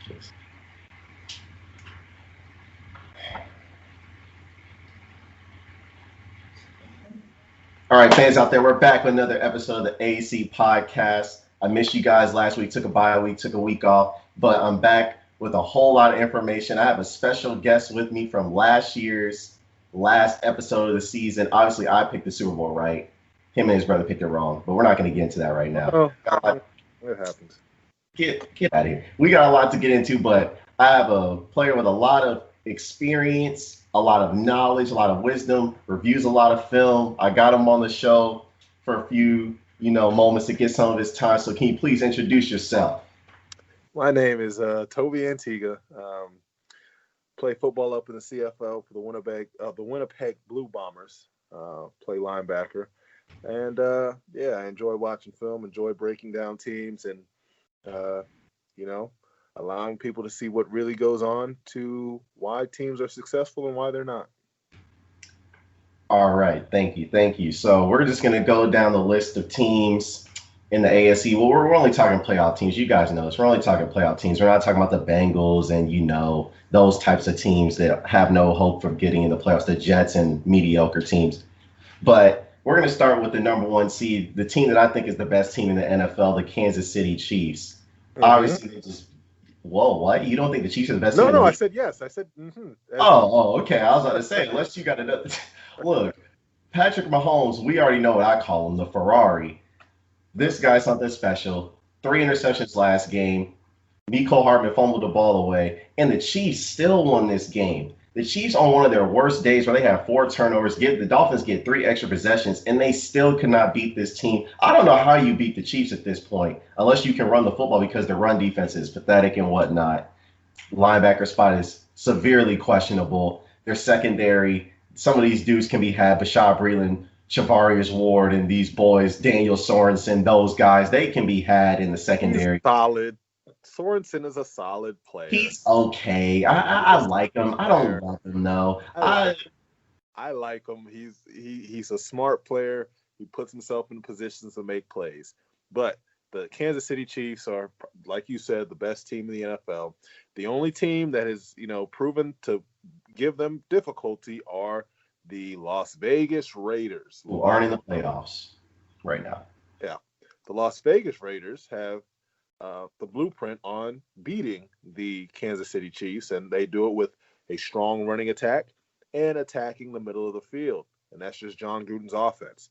Just- All right, fans out there, we're back with another episode of the AC podcast. I missed you guys last week, took a bye week, took a week off, but I'm back with a whole lot of information. I have a special guest with me from last year's last episode of the season. Obviously, I picked the Super Bowl right. Him and his brother picked it wrong, but we're not going to get into that right now. Oh, it happens. Get out of here. We got a lot to get into, but I have a player with a lot of experience, a lot of knowledge, a lot of wisdom, reviews a lot of film. I got him on the show for a few, moments to get some of his time. So can you please introduce yourself? My name is Tobi Antigha. Play football up in the CFL for the Winnipeg Blue Bombers. Play linebacker, and I enjoy watching film, enjoy breaking down teams, and allowing people to see what really goes on to why teams are successful and why they're not. All right. Thank you. So we're just going to go down the list of teams in the AFC. Well, we're only talking playoff teams. You guys know this. We're only talking playoff teams. We're not talking about the Bengals and, those types of teams that have no hope for getting in the playoffs, the Jets and mediocre teams. But we're going to start with the number one seed, the team that I think is the best team in the NFL, the Kansas City Chiefs. Mm-hmm. Obviously, they just whoa, what? You don't think the Chiefs are the best team? No, I said yes. I said mm-hmm. Oh, okay. I was about to say, unless you got to know. Look, Patrick Mahomes, we already know what I call him, the Ferrari. This guy's something special. 3 interceptions last game. Mecole Hardman fumbled the ball away, and the Chiefs still won this game. The Chiefs on one of their worst days where they have 4 turnovers, the Dolphins get 3 extra possessions, and they still could not beat this team. I don't know how you beat the Chiefs at this point, unless you can run the football because their run defense is pathetic and whatnot. Linebacker spot is severely questionable. Their secondary, some of these dudes can be had. Bashad Breeland, Charvarius Ward, and these boys, Daniel Sorensen, those guys, they can be had in the secondary. He's solid. Sorensen is a solid player. He's okay. I like him. I don't love him though. I like him. He's a smart player. He puts himself in positions to make plays. But the Kansas City Chiefs are, like you said, the best team in the NFL. The only team that has, proven to give them difficulty are the Las Vegas Raiders, who aren't in the playoffs right now. Yeah, the Las Vegas Raiders have the blueprint on beating the Kansas City Chiefs, and they do it with a strong running attack and attacking the middle of the field, and that's just John Gruden's offense.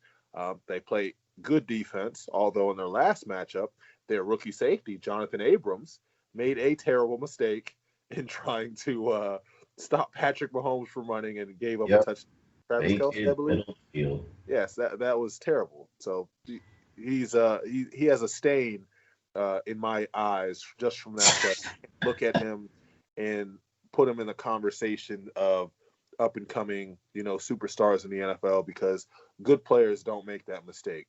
They play good defense, although in their last matchup, their rookie safety, Jonathan Abrams, made a terrible mistake in trying to stop Patrick Mahomes from running and gave up a touchdown. Travis Kelce, I believe. Yes, that was terrible. So he has a stain in my eyes just from that. Look at him and put him in the conversation of up and coming, superstars in the NFL, because good players don't make that mistake.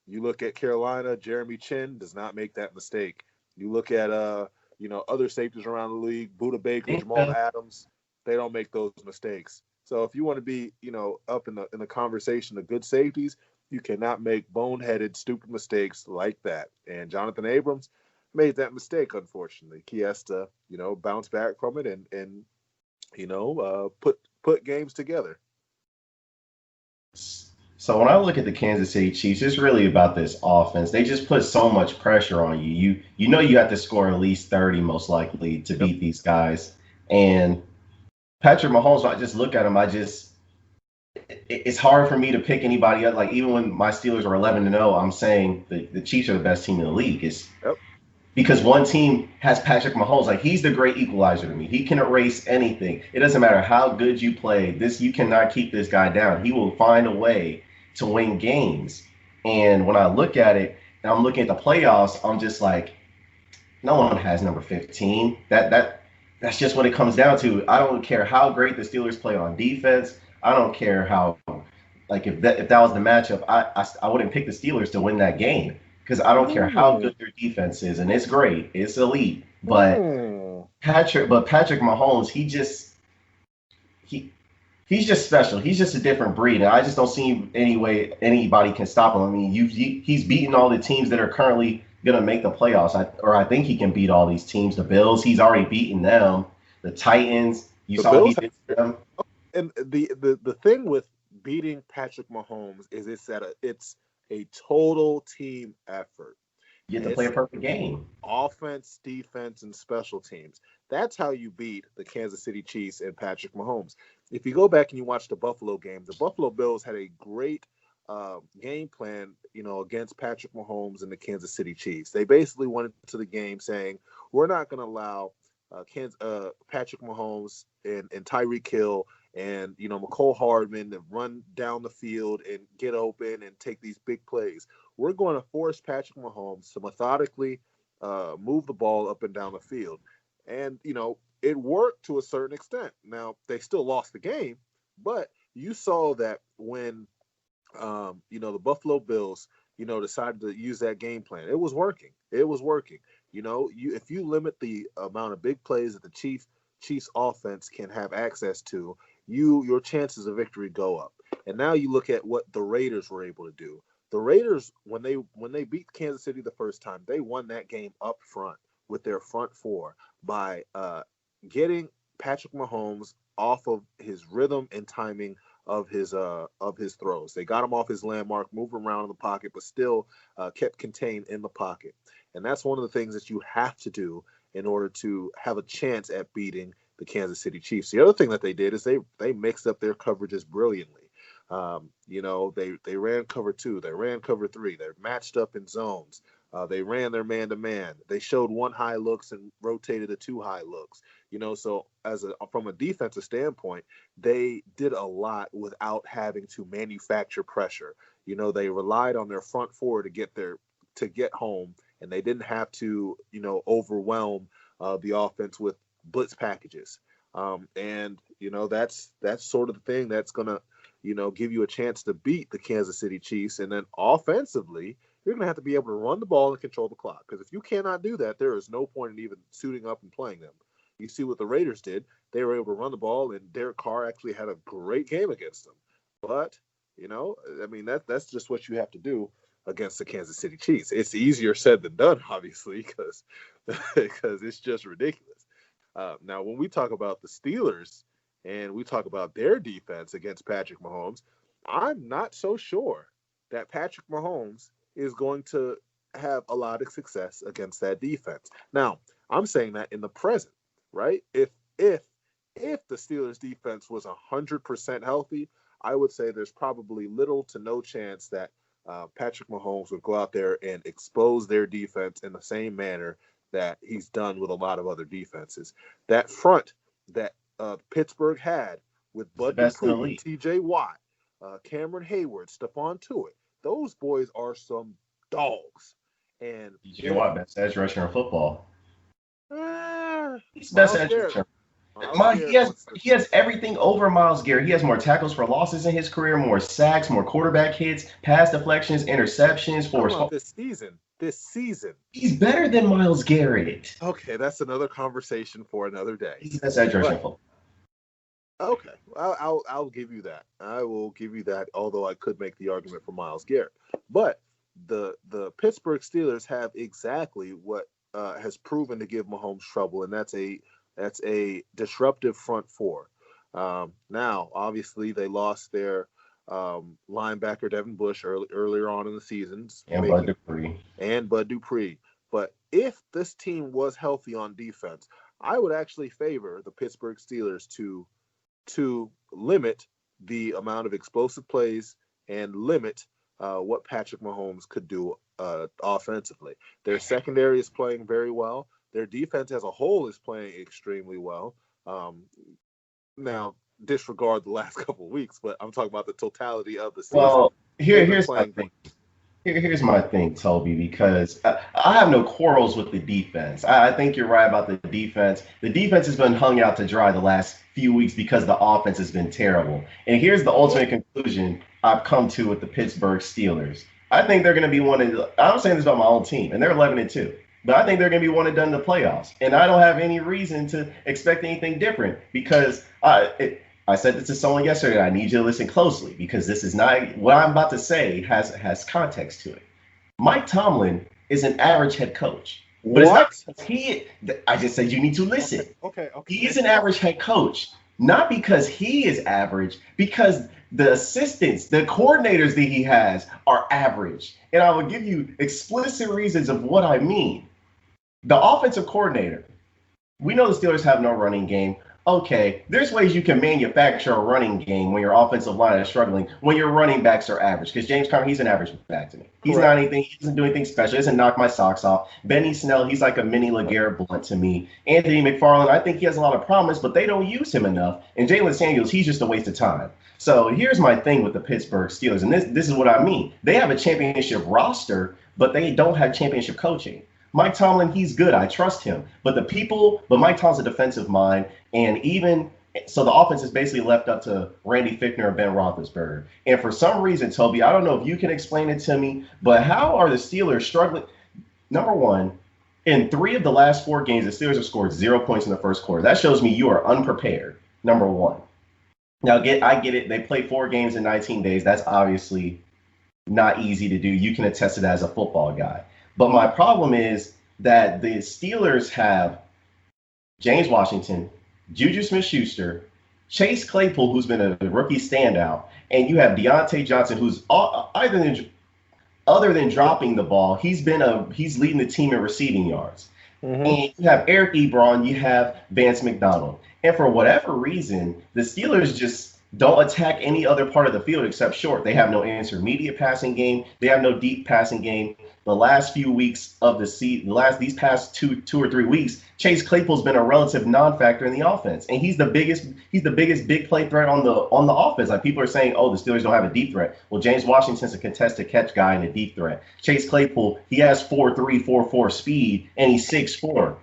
You look at Carolina, Jeremy Chin does not make that mistake. You look at other safeties around the league, Budda Baker, Jamal Adams, they don't make those mistakes. So if you want to be, up in the conversation of good safeties, you cannot make boneheaded, stupid mistakes like that. And Jonathan Abrams made that mistake, unfortunately. He has to, bounce back from it and put games together. So when I look at the Kansas City Chiefs, it's really about this offense. They just put so much pressure on you. You have to score at least 30 most likely to beat these guys. And Patrick Mahomes, I just look at him, it's hard for me to pick anybody else. Like, even when my Steelers were 11-0, I'm saying the Chiefs are the best team in the league. Because one team has Patrick Mahomes. Like, he's the great equalizer to me. He can erase anything. It doesn't matter how good you play. You cannot keep this guy down. He will find a way to win games. And when I look at it, and I'm looking at the playoffs, I'm just like, no one has number 15. That's just what it comes down to. I don't care how great the Steelers play on defense. I don't care how, like, if that was the matchup, I wouldn't pick the Steelers to win that game, because I don't care how good their defense is, and it's great, it's elite. But Patrick Mahomes, he's just special. He's just a different breed, and I just don't see any way anybody can stop him. I mean, he's beaten all the teams that are currently gonna make the playoffs. I think he can beat all these teams. The Bills, he's already beaten them. The Titans, you The saw what he Bills did to them. and the thing with beating Patrick Mahomes is it's a total team effort. You get to play It's a perfect game. offense, defense, and special teams. That's how you beat the Kansas City Chiefs and Patrick Mahomes. If you go back and you watch the Buffalo game, the Buffalo Bills had a great game plan, against Patrick Mahomes and the Kansas City Chiefs. They basically went into the game saying, "We're not going to allow Patrick Mahomes and Tyreek Hill and McCole Hardman to run down the field and get open and take these big plays. We're going to force Patrick Mahomes to methodically move the ball up and down the field." And it worked to a certain extent. Now they still lost the game, but you saw that when the Buffalo Bills, decided to use that game plan. It was working. It was working. If you limit the amount of big plays that the Chiefs offense can have access to, your chances of victory go up. And now you look at what the Raiders were able to do. The Raiders, when they beat Kansas City the first time, they won that game up front with their front four by getting Patrick Mahomes off of his rhythm and timing of his throws. They got him off his landmark, moved around in the pocket, but still kept contained in the pocket. And that's one of the things that you have to do in order to have a chance at beating the Kansas City Chiefs. The other thing that they did is they mixed up their coverages brilliantly. They ran cover 2, they ran cover 3, they're matched up in zones. They ran their man-to-man. They showed 1 high looks and rotated the 2 high looks. So from a defensive standpoint, they did a lot without having to manufacture pressure. They relied on their front four to get home, and they didn't have to overwhelm the offense with blitz packages. That's sort of the thing that's gonna give you a chance to beat the Kansas City Chiefs. And then offensively, you're going to have to be able to run the ball and control the clock. Because if you cannot do that, there is no point in even suiting up and playing them. You see what the Raiders did. They were able to run the ball, and Derek Carr actually had a great game against them. But, that's just what you have to do against the Kansas City Chiefs. It's easier said than done, obviously, because it's just ridiculous. Now, when we talk about the Steelers and we talk about their defense against Patrick Mahomes, I'm not so sure that Patrick Mahomes is going to have a lot of success against that defense. Now, I'm saying that in the present, right? If the Steelers defense was 100% healthy, I would say there's probably little to no chance that Patrick Mahomes would go out there and expose their defense in the same manner that he's done with a lot of other defenses. That front that Pittsburgh had with Bud Dupree, T.J. Watt, Cameron Hayward, Stephon Tuitt, those boys are some dogs. And T.J. Watt, best edge rusher in football. He's best edge rusher. He has everything over Myles Garrett. He has more tackles for losses in his career, more sacks, more quarterback hits, pass deflections, interceptions. This season. He's better than Myles Garrett. Okay, that's another conversation for another day. He's the best edge rusher in football. Okay, I'll give you that. I will give you that, although I could make the argument for Myles Garrett. But the Pittsburgh Steelers have exactly what has proven to give Mahomes trouble, and that's a disruptive front four. Now, obviously, they lost their linebacker Devin Bush earlier on in the season. And Bud Dupree. But if this team was healthy on defense, I would actually favor the Pittsburgh Steelers to limit the amount of explosive plays and limit what Patrick Mahomes could do offensively. Their secondary is playing very well. Their defense as a whole is playing extremely well. Now, disregard the last couple of weeks, but I'm talking about the totality of the season. Well, here's my thing. Here's my thing, Toby, because I have no quarrels with the defense. I think you're right about the defense. The defense has been hung out to dry the last few weeks because the offense has been terrible. And here's the ultimate conclusion I've come to with the Pittsburgh Steelers. I think they're going to be I'm saying this about my own team, and they're 11-2. But I think they're going to be one and done in the playoffs. And I don't have any reason to expect anything different because I said this to someone yesterday. I need you to listen closely because this is not what I'm about to say has context to it. Mike Tomlin is an average head coach. But it's not What? because I just said you need to listen. Okay. He's an average head coach, not because he is average, because the assistants, the coordinators that he has are average. And I will give you explicit reasons of what I mean. The offensive coordinator, we know the Steelers have no running game. Okay, there's ways you can manufacture a running game when your offensive line is struggling, when your running backs are average. Because James Conner, he's an average back to me. He's Correct. not anything, he doesn't do anything special. He doesn't knock my socks off. Benny Snell, he's like a mini LeGarrette Blount to me. Anthony McFarland, I think he has a lot of promise, but they don't use him enough. And Jalen Samuels, he's just a waste of time. So here's my thing with the Pittsburgh Steelers, and this is what I mean. They have a championship roster, but they don't have championship coaching. Mike Tomlin, he's good. I trust him. But Mike Tomlin's a defensive mind, and even so the offense is basically left up to Randy Fichtner or Ben Roethlisberger. And for some reason, Toby, I don't know if you can explain it to me, but how are the Steelers struggling? Number one, in 3 of the last 4 games, the Steelers have scored 0 points in the first quarter. That shows me you are unprepared, number one. Now, I get it. They played 4 games in 19 days. That's obviously not easy to do. You can attest to that as a football guy. But my problem is that the Steelers have James Washington, Juju Smith-Schuster, Chase Claypool, who's been a rookie standout, and you have Deontay Johnson, who's other than dropping the ball, he's leading the team in receiving yards. Mm-hmm. And you have Eric Ebron, you have Vance McDonald. And for whatever reason, the Steelers just don't attack any other part of the field except short. They have no intermediate passing game. They have no deep passing game. The last few weeks of the season, these past two or 3 weeks, Chase Claypool's been a relative non-factor in the offense, and he's the biggest big play threat on the offense. Like, people are saying, oh, the Steelers don't have a deep threat. Well, James Washington's a contested catch guy and a deep threat. Chase Claypool, he has 4.3, 4.4 speed, and he's 6'4".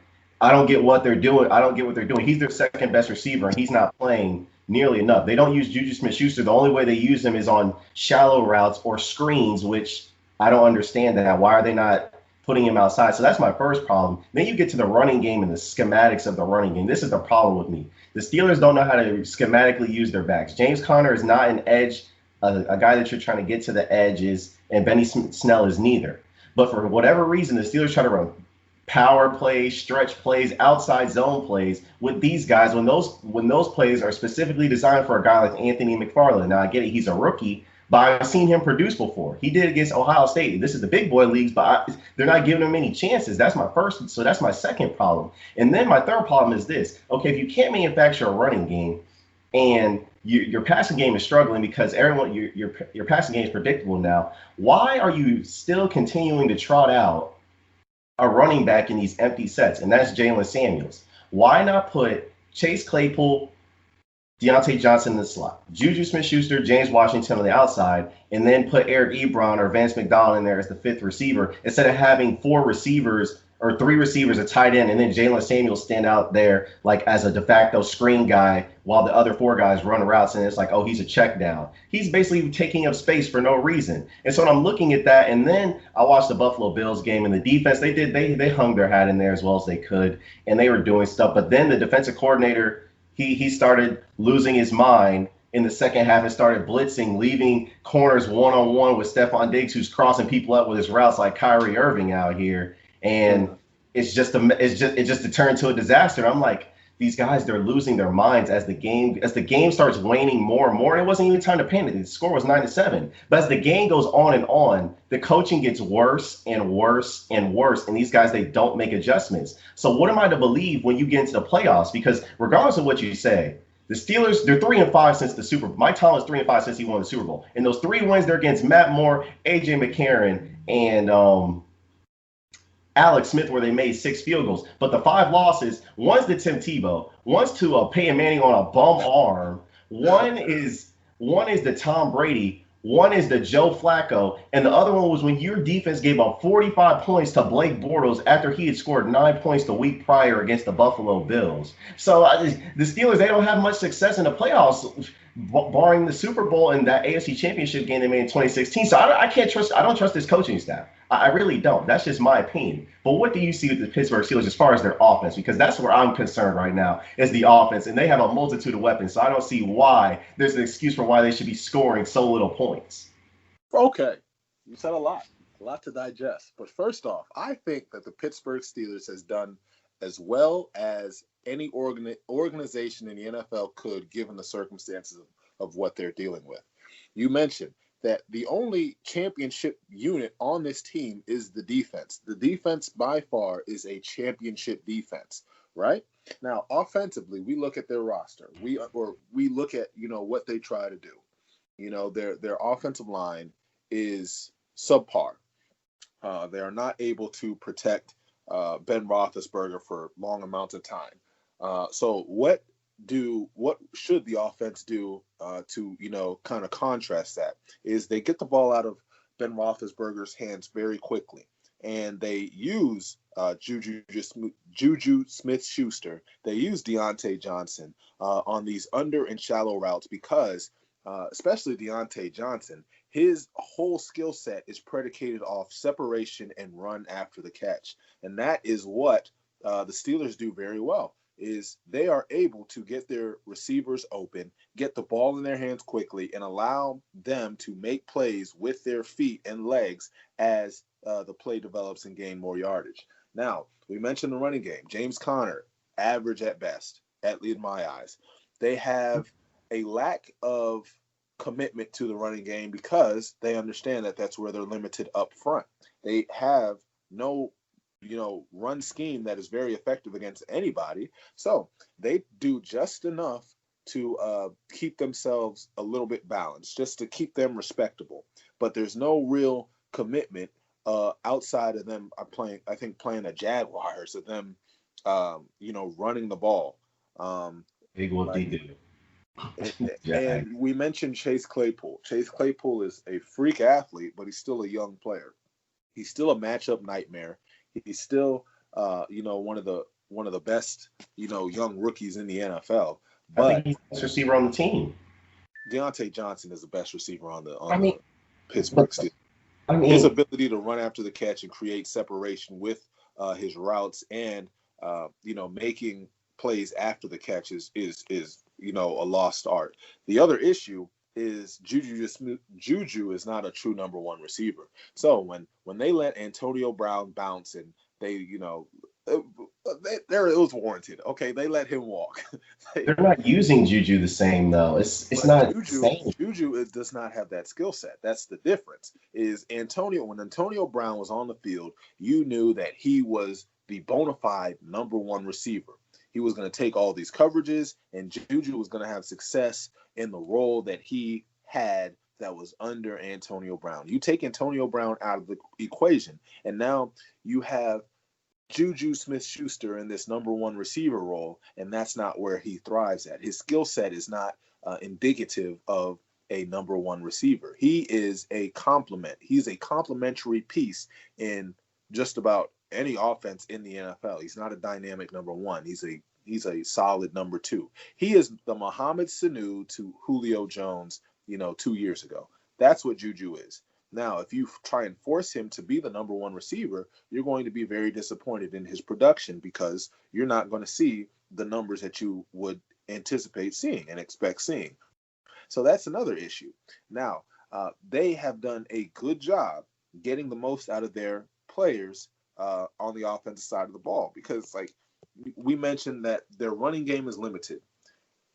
I don't get what they're doing. He's their second best receiver, and he's not playing nearly enough. They don't use Juju Smith-Schuster. The only way they use him is on shallow routes or screens, which I don't understand that. Why are they not putting him outside? So that's my first problem. Then you get to the running game and the schematics of the running game. This is the problem with me. The Steelers don't know how to schematically use their backs. James Conner is not an edge, a guy that you're trying to get to the edges, and Benny Snell is neither. But for whatever reason, the Steelers try to run power plays, stretch plays, outside zone plays with these guys when those plays are specifically designed for a guy like Anthony McFarland. Now, I get it, he's a rookie, but I've seen him produce before. He did against Ohio State. This is the big boy leagues, but they're not giving him any chances. That's my first. So that's my second problem. And then my third problem is this. Okay, if you can't manufacture a running game and your passing game is struggling because your passing game is predictable now, why are you still continuing to trot out a running back in these empty sets? And that's Jalen Samuels. Why not put Chase Claypool, Deontay Johnson in the slot, Juju Smith-Schuster, James Washington on the outside, and then put Eric Ebron or Vance McDonald in there as the 5th receiver instead of having 4 receivers or 3 receivers, a tight end, and then Jalen Samuels stand out there like as a de facto screen guy while the other 4 guys run routes, and it's like, oh, he's a check down. He's basically taking up space for no reason. And so when I'm looking at that, and then I watched the Buffalo Bills game, and the defense, they hung their hat in there as well as they could, and they were doing stuff. But then the defensive coordinator, he started losing his mind in the second half and started blitzing, leaving corners one-on-one with Stephon Diggs, who's crossing people up with his routes like Kyrie Irving out here. And it just turned to a disaster. I'm like, these guys, they're losing their minds as the game starts waning more and more. It wasn't even time to panic. The score was 9-7. But as the game goes on, the coaching gets worse and worse and worse. And these guys, they don't make adjustments. So what am I to believe when you get into the playoffs? Because regardless of what you say, the Steelers, they're 3-5 since the Super Bowl. Mike Tomlin's 3-5 since he won the Super Bowl. And those 3 wins, they're against Matt Moore, A.J. McCarron, and Alex Smith, where they made 6 field goals. But the 5 losses, one's to Tim Tebow, one's to Peyton Manning on a bum arm, one is the Tom Brady, one is the Joe Flacco, and the other one was when your defense gave up 45 points to Blake Bortles after he had scored 9 points the week prior against the Buffalo Bills. So the Steelers, they don't have much success in the playoffs, barring the Super Bowl and that AFC Championship game they made in 2016. So I don't trust this coaching staff. I really don't. That's just my opinion. But what do you see with the Pittsburgh Steelers as far as their offense? Because that's where I'm concerned right now is the offense, and they have a multitude of weapons. So I don't see why there's an excuse for why they should be scoring so little points. Okay. You said a lot. lot to digest. But first off, I think that the Pittsburgh Steelers has done as well as any organization in the NFL could, given the circumstances of what they're dealing with. You mentioned that the only championship unit on this team is the defense. The defense, by far, is a championship defense, right? Now, offensively, we look at their roster. We look at what they try to do. Their offensive line is subpar. They are not able to protect Ben Roethlisberger for long amounts of time. So what should the offense do to kind of contrast that? Is they get the ball out of Ben Roethlisberger's hands very quickly, and they use Juju Smith-Schuster. They use Deontay Johnson on these under and shallow routes because, especially Deontay Johnson, his whole skill set is predicated off separation and run after the catch. And that is what the Steelers do very well, is they are able to get their receivers open, get the ball in their hands quickly, and allow them to make plays with their feet and legs as the play develops and gain more yardage. Now, we mentioned the running game. James Conner, average at best, in my eyes. They have a lack of commitment to the running game because they understand that that's where they're limited up front. They have no run scheme that is very effective against anybody. So they do just enough to keep themselves a little bit balanced, just to keep them respectable. But there's no real commitment outside of them playing the Jaguars, of them running the ball. Big what they do. And we mentioned Chase Claypool. Chase Claypool is a freak athlete, but he's still a young player. He's still a matchup nightmare. He's still, one of the best, young rookies in the NFL. But I think he's the best receiver on the team. Deontay Johnson is the best receiver on the Pittsburgh Steelers. His ability to run after the catch and create separation with his routes and making plays after the catch is a lost art. The other issue is Juju is not a true number one receiver. So when they let Antonio Brown bounce and it was warranted. Okay, they let him walk. They're not using Juju the same though. It's not Juju, the same. Juju does not have that skill set. That's the difference. When Antonio Brown was on the field, you knew that he was the bona fide number one receiver. He was going to take all these coverages, and Juju was going to have success in the role that he had that was under Antonio Brown. You take Antonio Brown out of the equation, and now you have Juju Smith-Schuster in this number one receiver role, and that's not where he thrives at. His skill set is not indicative of a number one receiver. He is a complement. He's a complementary piece in just about any offense in the NFL. He's not a dynamic number one. He's a solid number two. He is the Mohamed Sanu to Julio Jones, 2 years ago. That's what Juju is. Now, if you try and force him to be the number one receiver, you're going to be very disappointed in his production because you're not going to see the numbers that you would anticipate seeing and expect seeing. So that's another issue. Now, they have done a good job getting the most out of their players on the offensive side of the ball because, like we mentioned, that their running game is limited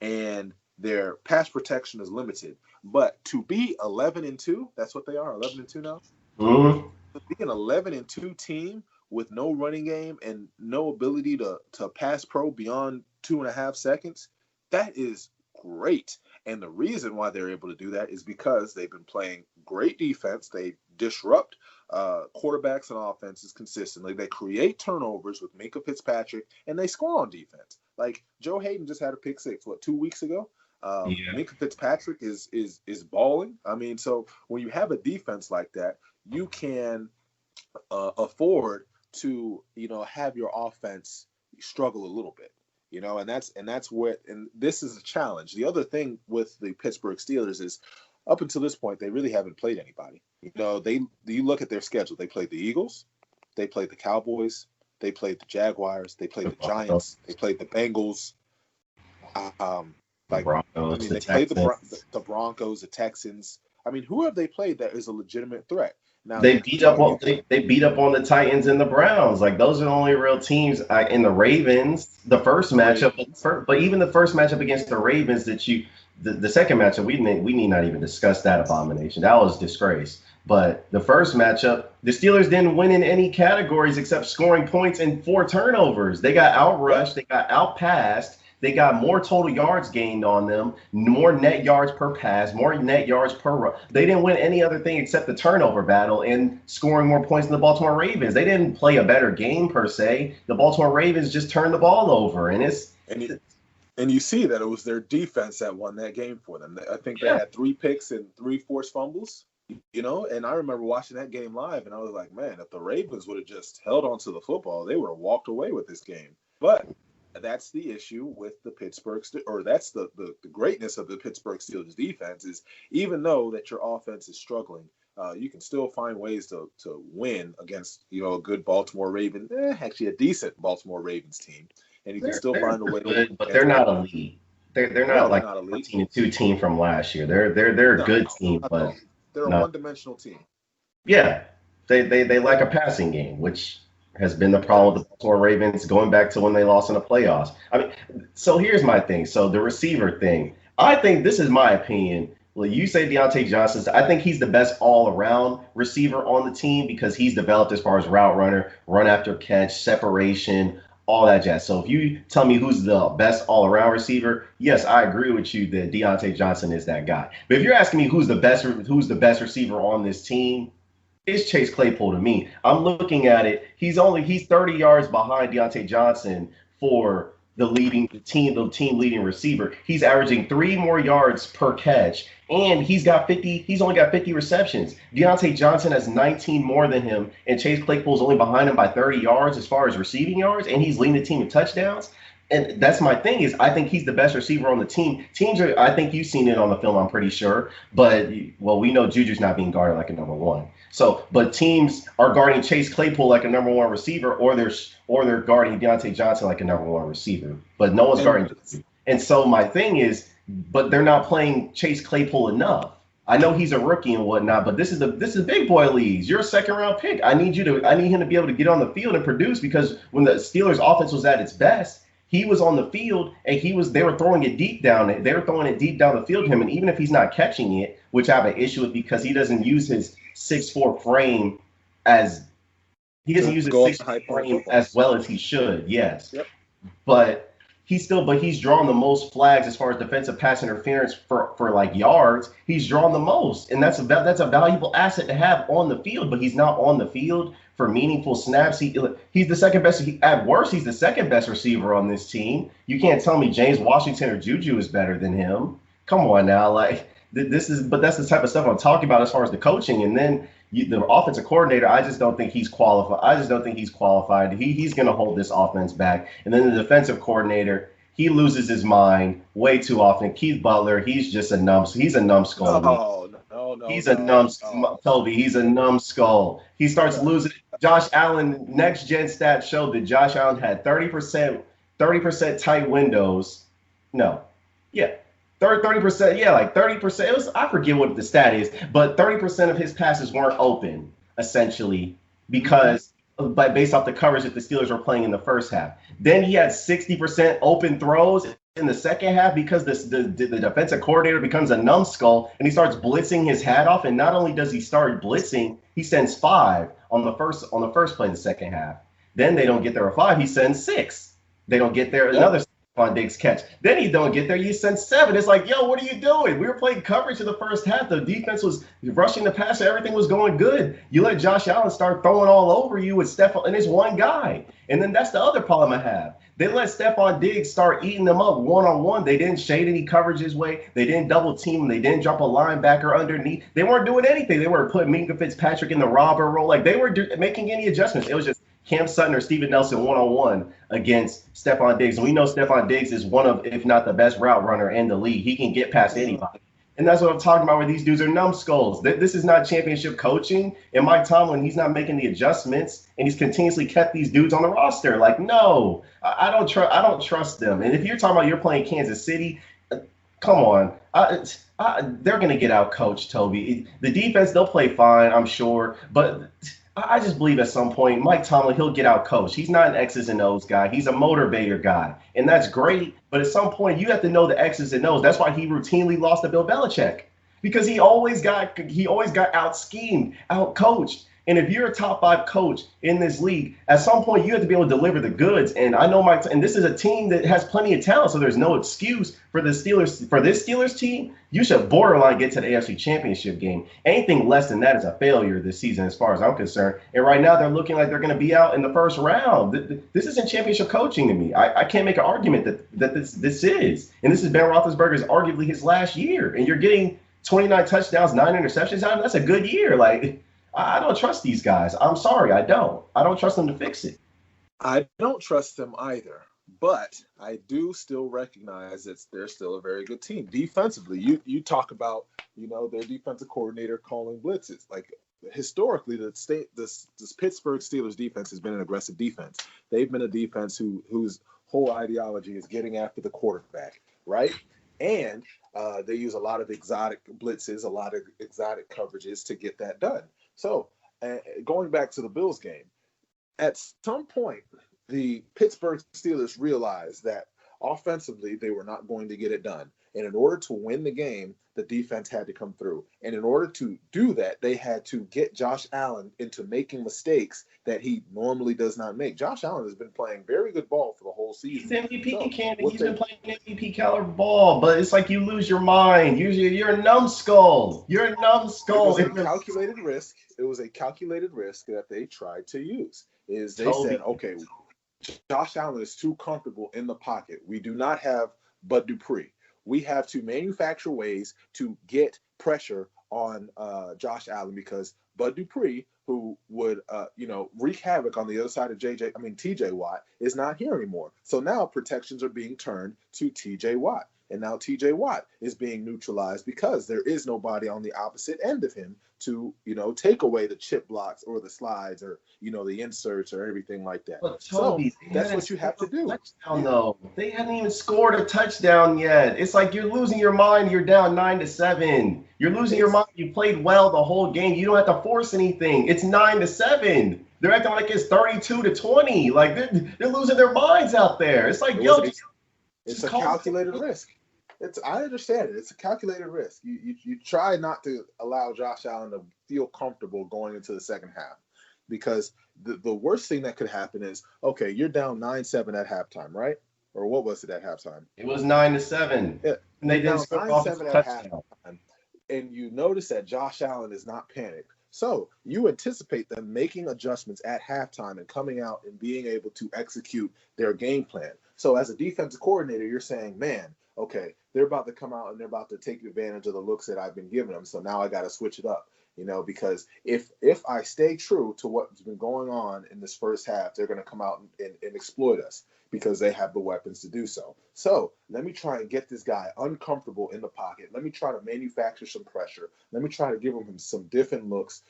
and their pass protection is limited. But to be 11-2, that's what they are, 11-2 now. Mm-hmm. To be an 11-2 team with no running game and no ability to pass pro beyond 2.5 seconds, that is great. And the reason why they're able to do that is because they've been playing great defense. They disrupt quarterbacks and offenses consistently. They create turnovers with Minkah Fitzpatrick, and they score on defense. Like Joe Hayden just had a pick six, 2 weeks ago? Minkah Fitzpatrick is balling. I mean, so when you have a defense like that, you can afford to have your offense struggle a little bit. And this is a challenge. The other thing with the Pittsburgh Steelers is, up until this point, they really haven't played anybody. You look at their schedule. They played the Eagles, they played the Cowboys, they played the Jaguars, they played the Giants, they played the Bengals. They played the Broncos, the Texans. I mean, who have they played that is a legitimate threat? Now They beat up on they beat up on the Titans and the Browns. Like those are the only real teams. In the Ravens, the first matchup, but even the first matchup against the Ravens the second matchup we need not even discuss that abomination. That was disgrace. But the first matchup, the Steelers didn't win in any categories except scoring points and 4 turnovers. They got outrushed. They got outpassed. They got more total yards gained on them, more net yards per pass, more net yards per run. They didn't win any other thing except the turnover battle and scoring more points than the Baltimore Ravens. They didn't play a better game per se. The Baltimore Ravens just turned the ball over, and you see that it was their defense that won that game for them. I think they had 3 picks and 3 forced fumbles. And I remember watching that game live, and I was like, man, if the Ravens would have just held on to the football, they would have walked away with this game. But that's the issue with the Pittsburgh, or that's the greatness of the Pittsburgh Steelers defense is even though that your offense is struggling, you can still find ways to win against, a good Baltimore Ravens, actually a decent Baltimore Ravens team. And you can still find a way to win. But they're not elite. They're not like a 14-2 team from last year. They're a good team, but they're a one-dimensional team. Yeah. They lack a passing game, which has been the problem with the Baltimore Ravens going back to when they lost in the playoffs. I mean, so here's my thing. So the receiver thing, I think this is my opinion. Well, you say Deontay Johnson. I think he's the best all-around receiver on the team because he's developed as far as route runner, run after catch, separation, all that jazz. So if you tell me who's the best all-around receiver, yes, I agree with you that Deontay Johnson is that guy. But if you're asking me who's the best receiver on this team, it's Chase Claypool to me. I'm looking at it. He's 30 yards behind Deontay Johnson for the team leading receiver. He's averaging 3 more yards per catch, and he's only got 50 receptions. Deontay Johnson has 19 more than him, and Chase Claypool's only behind him by 30 yards as far as receiving yards, and he's leading the team in touchdowns. And that's my thing is I think he's the best receiver on the team. I think you've seen it on the film, I'm pretty sure. But, we know Juju's not being guarded like a number one. So, but teams are guarding Chase Claypool like a number one receiver, or they're guarding Deontay Johnson like a number one receiver. But no one's guarding. And so my thing is, but they're not playing Chase Claypool enough. I know he's a rookie and whatnot, but this is big boy leagues. You're a second round pick. I need him to be able to get on the field and produce because when the Steelers offense was at its best, he was on the field and they were throwing it deep down. They were throwing it deep down the field to him. And even if he's not catching it, which I have an issue with because he doesn't use his 6'4" frame as well as he should. Yes. Yep. But he's drawn the most flags as far as defensive pass interference for like yards. He's drawn the most. And that's a valuable asset to have on the field, but he's not on the field for meaningful snaps. He's the second best. At worst, he's the second best receiver on this team. You can't tell me James Washington or Juju is better than him. Come on now, like that's the type of stuff I'm talking about as far as the coaching. And then the offensive coordinator, I just don't think he's qualified. He's going to hold this offense back. And then the defensive coordinator, he loses his mind way too often. Keith Butler, he's just a numbskull. He's a numbskull. No. He's a numbskull. Toby, he's a numbskull. He starts losing. Josh Allen, next gen stats showed that Josh Allen had 30% tight windows. No. Yeah. 30%, yeah, like 30%. I forget what the stat is, but 30% of his passes weren't open, essentially, because based off the coverage that the Steelers were playing in the first half. Then he had 60% open throws in the second half because the defensive coordinator becomes a numbskull and he starts blitzing his hat off. And not only does he start blitzing, he sends 5 on the first play in the second half. Then they don't get there a 5, he sends 6. They don't get there another on Diggs catch. Then he don't get there. You send 7. It's like, yo, what are you doing? We were playing coverage in the first half. The defense was rushing the passer. Everything was going good. You let Josh Allen start throwing all over you with Stephon, and it's one guy. And then that's the other problem I have. They let Stephon Diggs start eating them up one-on-one. They didn't shade any coverage his way. They didn't double team him. They didn't drop a linebacker underneath. They weren't doing anything. They weren't putting Minka Fitzpatrick in the robber role. Like, they weren't making any adjustments. It was just Cam Sutton or Steven Nelson one-on-one against Stephon Diggs. And we know Stephon Diggs is one of, if not the best route runner in the league. He can get past anybody. And that's what I'm talking about where these dudes are numbskulls. This is not championship coaching. And Mike Tomlin, he's not making the adjustments, and he's continuously kept these dudes on the roster. Like, no, I don't trust them. And if you're talking about you're playing Kansas City, come on. They're going to get out coached, Toby. The defense, they'll play fine, I'm sure. But I just believe at some point, Mike Tomlin, he'll get out coached. He's not an X's and O's guy. He's a motivator guy. And that's great. But at some point, you have to know the X's and O's. That's why he routinely lost to Bill Belichick. Because he always got out schemed, out coached. And if you're a top 5 coach in this league, at some point you have to be able to deliver the goods. And I know and this is a team that has plenty of talent, so there's no excuse for the Steelers. For this Steelers team, you should borderline get to the AFC Championship game. Anything less than that is a failure this season, as far as I'm concerned. And right now they're looking like they're going to be out in the first round. This isn't championship coaching to me. I can't make an argument that this is. And this is Ben Roethlisberger's arguably his last year, and you're getting 29 touchdowns, 9 interceptions out of him. That's a good year. Like, I don't trust these guys. I'm sorry, I don't. I don't trust them to fix it. I don't trust them either, but I do still recognize that they're still a very good team. Defensively, you talk about, their defensive coordinator calling blitzes. Like, historically, this Pittsburgh Steelers defense has been an aggressive defense. They've been a defense whose whole ideology is getting after the quarterback, right? And they use a lot of exotic blitzes, a lot of exotic coverages to get that done. So going back to the Bills game, at some point, the Pittsburgh Steelers realized that offensively they were not going to get it done. And in order to win the game, the defense had to come through. And in order to do that, they had to get Josh Allen into making mistakes that he normally does not make. Josh Allen has been playing very good ball for the whole season. He's MVP candidate. He's been playing MVP caliber ball, but it's like you lose your mind. You're a numbskull. You're a numbskull. It was a calculated risk. It was a calculated risk that they tried to use. They said, okay, Josh Allen is too comfortable in the pocket. We do not have Bud Dupree. We have to manufacture ways to get pressure on Josh Allen, because Bud Dupree, who would wreak havoc on the other side of TJ Watt, is not here anymore. So now protections are being turned to TJ Watt. And now TJ Watt is being neutralized because there is nobody on the opposite end of him to, take away the chip blocks or the slides or, the inserts or everything like that. But Toby, so that's what you have to do. Touchdown, though. They hadn't even scored a touchdown yet. It's like you're losing your mind. You're down 9-7. You're losing your mind. You played well the whole game. You don't have to force anything. It's 9-7. They're acting like it's 32-20. Like they're losing their minds out there. It's like, it's a calculated risk. I understand it. It's a calculated risk. You try not to allow Josh Allen to feel comfortable going into the second half, because the worst thing that could happen is, okay, you're down 9-7 at halftime, right? Or what was it at halftime? It was 9-7. Yeah. And they didn't score 9-7 at halftime. And you notice that Josh Allen is not panicked. So you anticipate them making adjustments at halftime and coming out and being able to execute their game plan. So as a defensive coordinator, you're saying, man, okay, they're about to come out and they're about to take advantage of the looks that I've been giving them. So now I got to switch it up, because if I stay true to what's been going on in this first half, they're going to come out and exploit us because they have the weapons to do so. So let me try and get this guy uncomfortable in the pocket. Let me try to manufacture some pressure. Let me try to give him some different looks.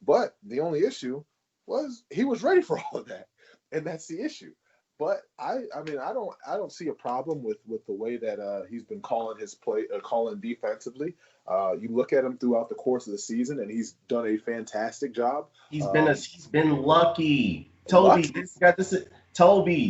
But the only issue was he was ready for all of that. And that's the issue. But I don't see a problem with the way that he's been calling his play, calling defensively. You look at him throughout the course of the season, and he's done a fantastic job. He's been lucky. Toby,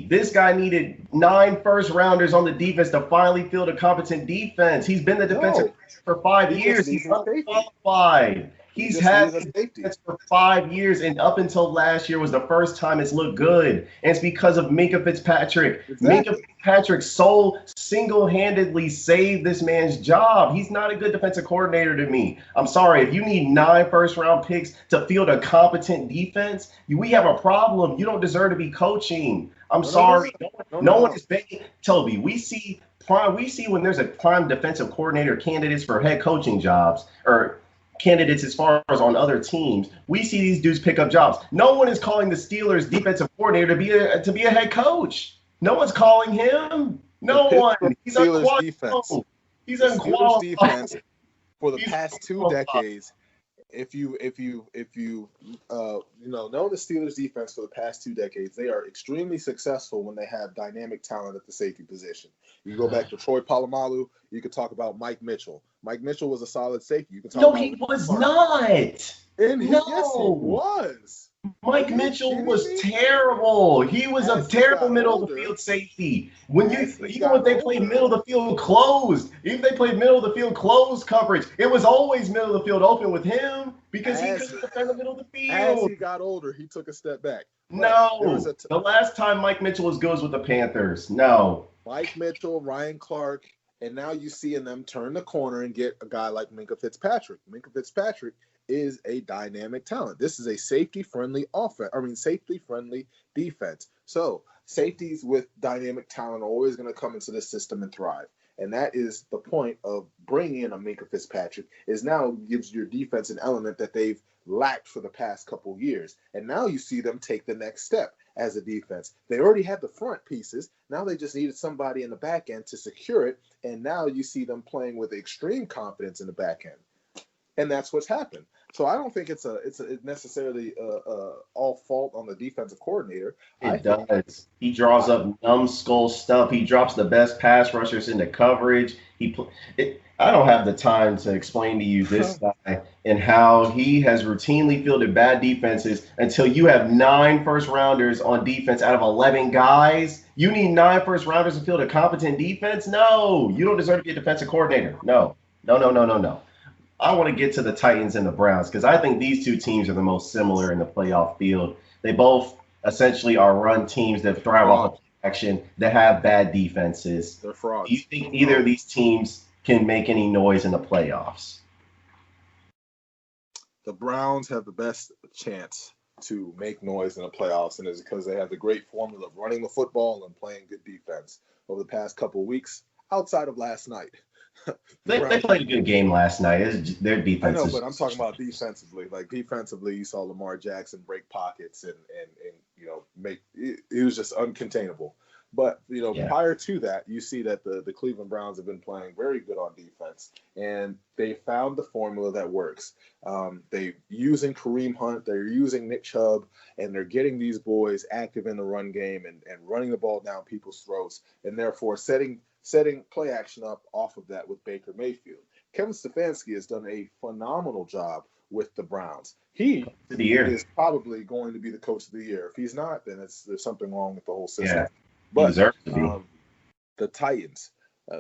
this guy needed 9 first-rounders on the defense to finally field a competent defense. He's been the defensive for 5 years. He's unqualified. He's had defense for 5 years, and up until last year was the first time it's looked good. And it's because of Minka Fitzpatrick. Exactly. Minka Fitzpatrick single-handedly saved this man's job. He's not a good defensive coordinator to me. I'm sorry. If you need 9 first-round picks to field a competent defense, we have a problem. You don't deserve to be coaching. I'm sorry. No one is begging. Toby, we see when there's a prime defensive coordinator candidates for head coaching jobs or candidates as far as on other teams, we see these dudes pick up jobs. No one is calling the Steelers defensive coordinator to be a head coach. No one's calling him. No one. He's unqualified. He's unqualified. Defense for the past 2 decades if you know the Steelers defense for the past 2 decades, they are extremely successful when they have dynamic talent at the safety position. You go back to Troy Polamalu, you could talk about Mike Mitchell. Mike Mitchell was a solid safety. You can talk No, about he was Clark. not. Yes, he No. was. Mike Mitchell was terrible. He was a terrible middle of the field safety. Even when they played middle of the field closed, even they played middle of the field closed coverage, it was always middle of the field open with him because he couldn't defend the middle of the field. As he got older, he took a step back. No, the last time Mike Mitchell was good was with the Panthers. No. Mike Mitchell, Ryan Clark, and now you see them turn the corner and get a guy like Minkah Fitzpatrick. Minkah Fitzpatrick is a dynamic talent. This is a safety-friendly offense. Safety-friendly defense. So safeties with dynamic talent are always going to come into this system and thrive. And that is the point of bringing in a Minkah Fitzpatrick, is now gives your defense an element that they've lacked for the past couple years. And now you see them take the next step as a defense. They already had the front pieces. Now they just needed somebody in the back end to secure it. And now you see them playing with extreme confidence in the back end. And that's what's happened. So I don't think it's necessarily all fault on the defensive coordinator. It does. He draws up numbskull stuff. He drops the best pass rushers into coverage. I don't have the time to explain to you this guy and how he has routinely fielded bad defenses until you have 9 first-rounders on defense out of 11 guys. You need 9 first-rounders to field a competent defense? No. You don't deserve to be a defensive coordinator. No. I want to get to the Titans and the Browns because I think these two teams are the most similar in the playoff field. They both essentially are run teams that thrive off of action, that have bad defenses. They're frauds. Do you think either of these teams can make any noise in the playoffs? The Browns have the best chance to make noise in the playoffs, and it's because they have the great formula of running the football and playing good defense over the past couple of weeks, outside of last night. They played a good game last night. Their defense. I know, but I'm talking about defensively. Like defensively, you saw Lamar Jackson break pockets and make it was just uncontainable. But prior to that, you see that the Cleveland Browns have been playing very good on defense, and they found the formula that works. They're using Kareem Hunt, they're using Nick Chubb, and they're getting these boys active in the run game and running the ball down people's throats, and therefore setting play action up off of that with Baker Mayfield. Kevin Stefanski has done a phenomenal job with the Browns. He is probably going to be the coach of the year. If he's not, then there's something wrong with the whole system. Yeah, but the Titans,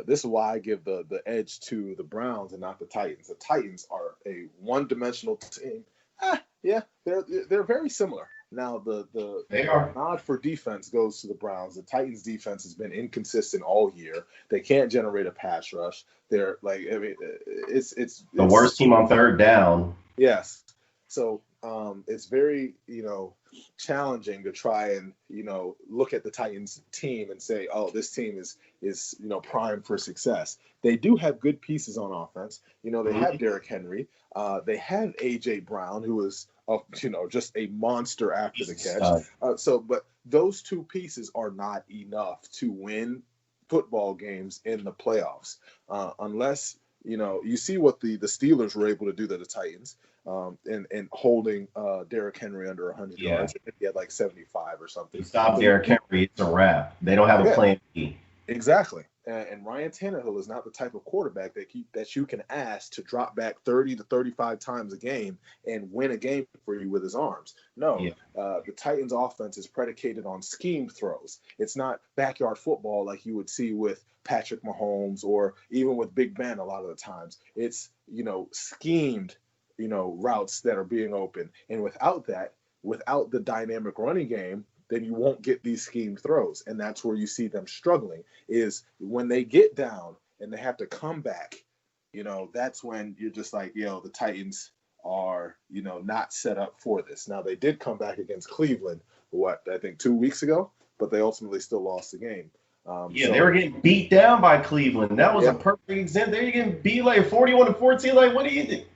this is why I give the edge to the Browns and not the Titans. The Titans are a one-dimensional team. They're very similar. Now the nod for defense goes to the Browns. The Titans defense has been inconsistent all year. They can't generate a pass rush. They're it's the worst team on third down. Yes. So it's very challenging to try and look at the Titans team and say, oh, this team is primed for success. They do have good pieces on offense. They have Derrick Henry. They have AJ Brown, who is just a monster after the catch. But those two pieces are not enough to win football games in the playoffs, unless you see what the Steelers were able to do to the Titans, and holding Derrick Henry under 100 yards. He had like 75 or something. Stop Derrick Henry, it's a wrap. They don't have a plan B. Exactly. And Ryan Tannehill is not the type of quarterback that you can ask to drop back 30 to 35 times a game and win a game for you with his arms. No, the Titans' offense is predicated on scheme throws. It's not backyard football like you would see with Patrick Mahomes or even with Big Ben a lot of the times. It's, schemed, routes that are being open. And without the dynamic running game, then you won't get these scheme throws. And that's where you see them struggling, is when they get down and they have to come back, that's when you're just like, the Titans are, not set up for this. Now, they did come back against Cleveland, I think 2 weeks ago, but they ultimately still lost the game. They were getting beat down by Cleveland. That was a perfect example. They were getting beat like 41-14. Like, what do you think?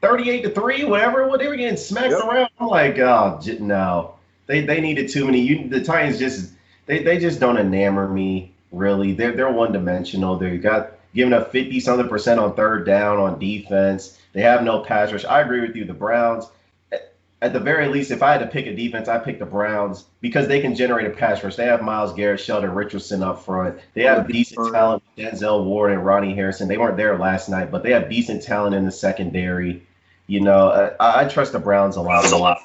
38-3, whatever. They were getting smacked around. I'm like, oh, no. They needed too many. The Titans just don't enamor me, really. They're one dimensional. They got giving up 50-something% on third down on defense. They have no pass rush. I agree with you. The Browns, at the very least, if I had to pick a defense, I'd pick the Browns because they can generate a pass rush. They have Myles Garrett, Sheldon Richardson up front. They have decent talent with Denzel Ward and Ronnie Harrison. They weren't there last night, but they have decent talent in the secondary. I trust the Browns a lot more.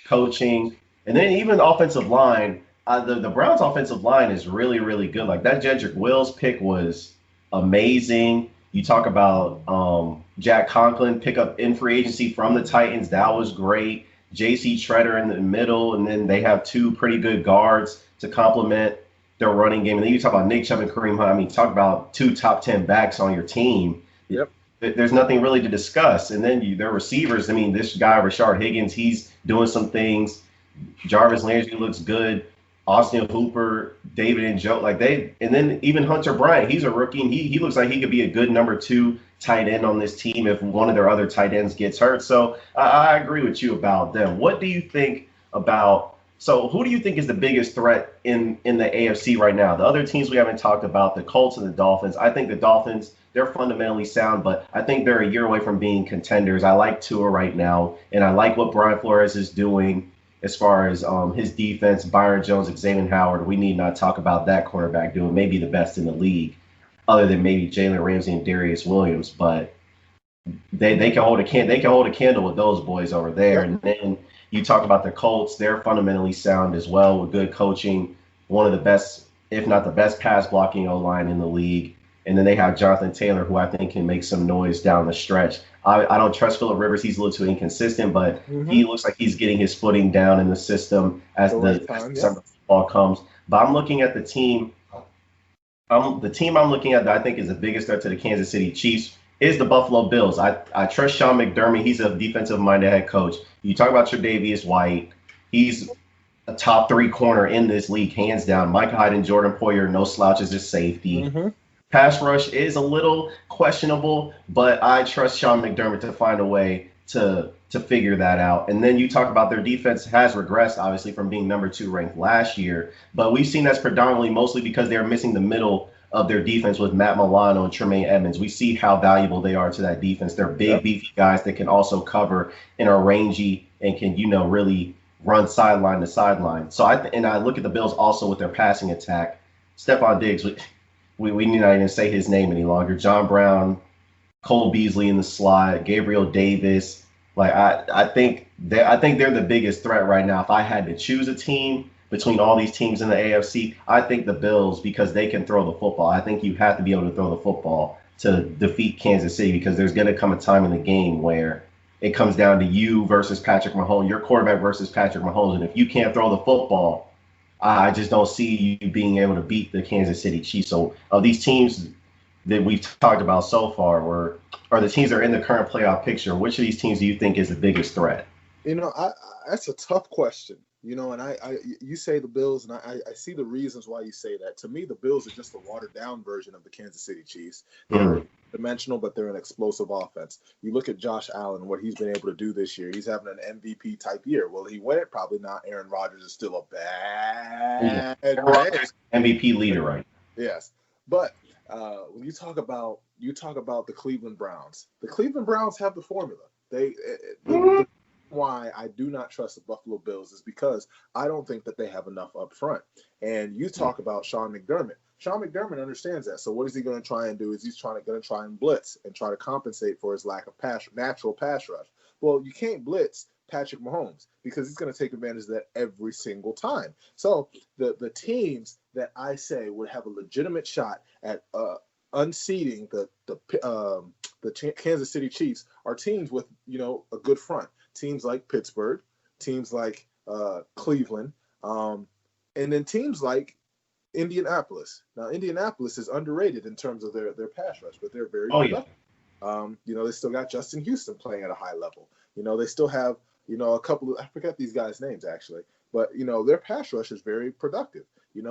Coaching, and then even offensive line. The Browns' offensive line is really, really good. Like that Jedrick Wills pick was amazing. You talk about Jack Conklin pick up in free agency from the Titans. That was great. J.C. Treader in the middle, and then they have two pretty good guards to complement their running game. And then you talk about Nick Chubb and Kareem Hunt. I mean, talk about two top 10 backs on your team. Yep. There's nothing really to discuss. And then their receivers, I mean, this guy, Rashard Higgins, he's doing some things. Jarvis Landry looks good. Austin Hooper, David and Joe, and then even Hunter Bryant, he's a rookie, and he looks like he could be a good number 2 tight end on this team if one of their other tight ends gets hurt. So I agree with you about them. What do you think about? So who do you think is the biggest threat in the AFC right now? The other teams we haven't talked about, the Colts and the Dolphins. I think the Dolphins, they're fundamentally sound, but I think they're a year away from being contenders. I like Tua right now, and I like what Brian Flores is doing as far as his defense. Byron Jones, Xavier Howard, we need not talk about that cornerback doing maybe the best in the league, other than maybe Jalen Ramsey and Darius Williams. But they can hold a candle with those boys over there. And then you talk about the Colts, they're fundamentally sound as well with good coaching, one of the best, if not the best, pass blocking O-line in the league. And then they have Jonathan Taylor, who I think can make some noise down the stretch. I don't trust Phillip Rivers. He's a little too inconsistent, but he looks like he's getting his footing down in the system as the summer football comes. But I'm looking at the team. The team I'm looking at that I think is the biggest threat to the Kansas City Chiefs is the Buffalo Bills. I trust Sean McDermott. He's a defensive-minded head coach. You talk about Tre'Davious White. He's a top 3 corner in this league, hands down. Micah Hyde and Jordan Poyer, no slouches as safety. Pass rush is a little questionable, but I trust Sean McDermott to find a way to figure that out. And then you talk about their defense has regressed, obviously, from being number 2 ranked last year. But we've seen that's predominantly mostly because they're missing the middle of their defense with Matt Milano and Tremaine Edmonds. We see how valuable they are to that defense. They're big, beefy guys that can also cover and are rangy and can, really run sideline to sideline. So I look at the Bills also with their passing attack. Stephon Diggs, we need not even say his name any longer. John Brown, Cole Beasley in the slot, Gabriel Davis. I think they're the biggest threat right now. If I had to choose a team between all these teams in the AFC, I think the Bills, because they can throw the football. I think you have to be able to throw the football to defeat Kansas City, because there's going to come a time in the game where it comes down to you versus Patrick Mahomes, your quarterback versus Patrick Mahomes. And if you can't throw the football, I just don't see you being able to beat the Kansas City Chiefs. So of these teams that we've talked about so far, or the teams that are in the current playoff picture, which of these teams do you think is the biggest threat? That's a tough question. And you say the Bills, and I see the reasons why you say that. To me, the Bills are just a watered down version of the Kansas City Chiefs. They're dimensional, but they're an explosive offense. You look at Josh Allen, what he's been able to do this year. He's having an MVP type year. Will he win it? Probably not. Aaron Rodgers is still a bad MVP leader, right? Yes, but when you talk about the Cleveland Browns, have the formula. Why I do not trust the Buffalo Bills is because I don't think that they have enough up front. And you talk about Sean McDermott. Sean McDermott understands that. So what is he going to try and do? Is he's going to try and blitz and try to compensate for his lack of natural pass rush. Well, you can't blitz Patrick Mahomes because he's going to take advantage of that every single time. So the teams that I say would have a legitimate shot at unseating the Kansas City Chiefs are teams with a good front. Teams like Pittsburgh, teams like Cleveland, and then teams like Indianapolis. Now, Indianapolis is underrated in terms of their pass rush, but they're very productive. They still got Justin Houston playing at a high level. They still have, a couple of, I forget these guys' names actually, but, their pass rush is very productive.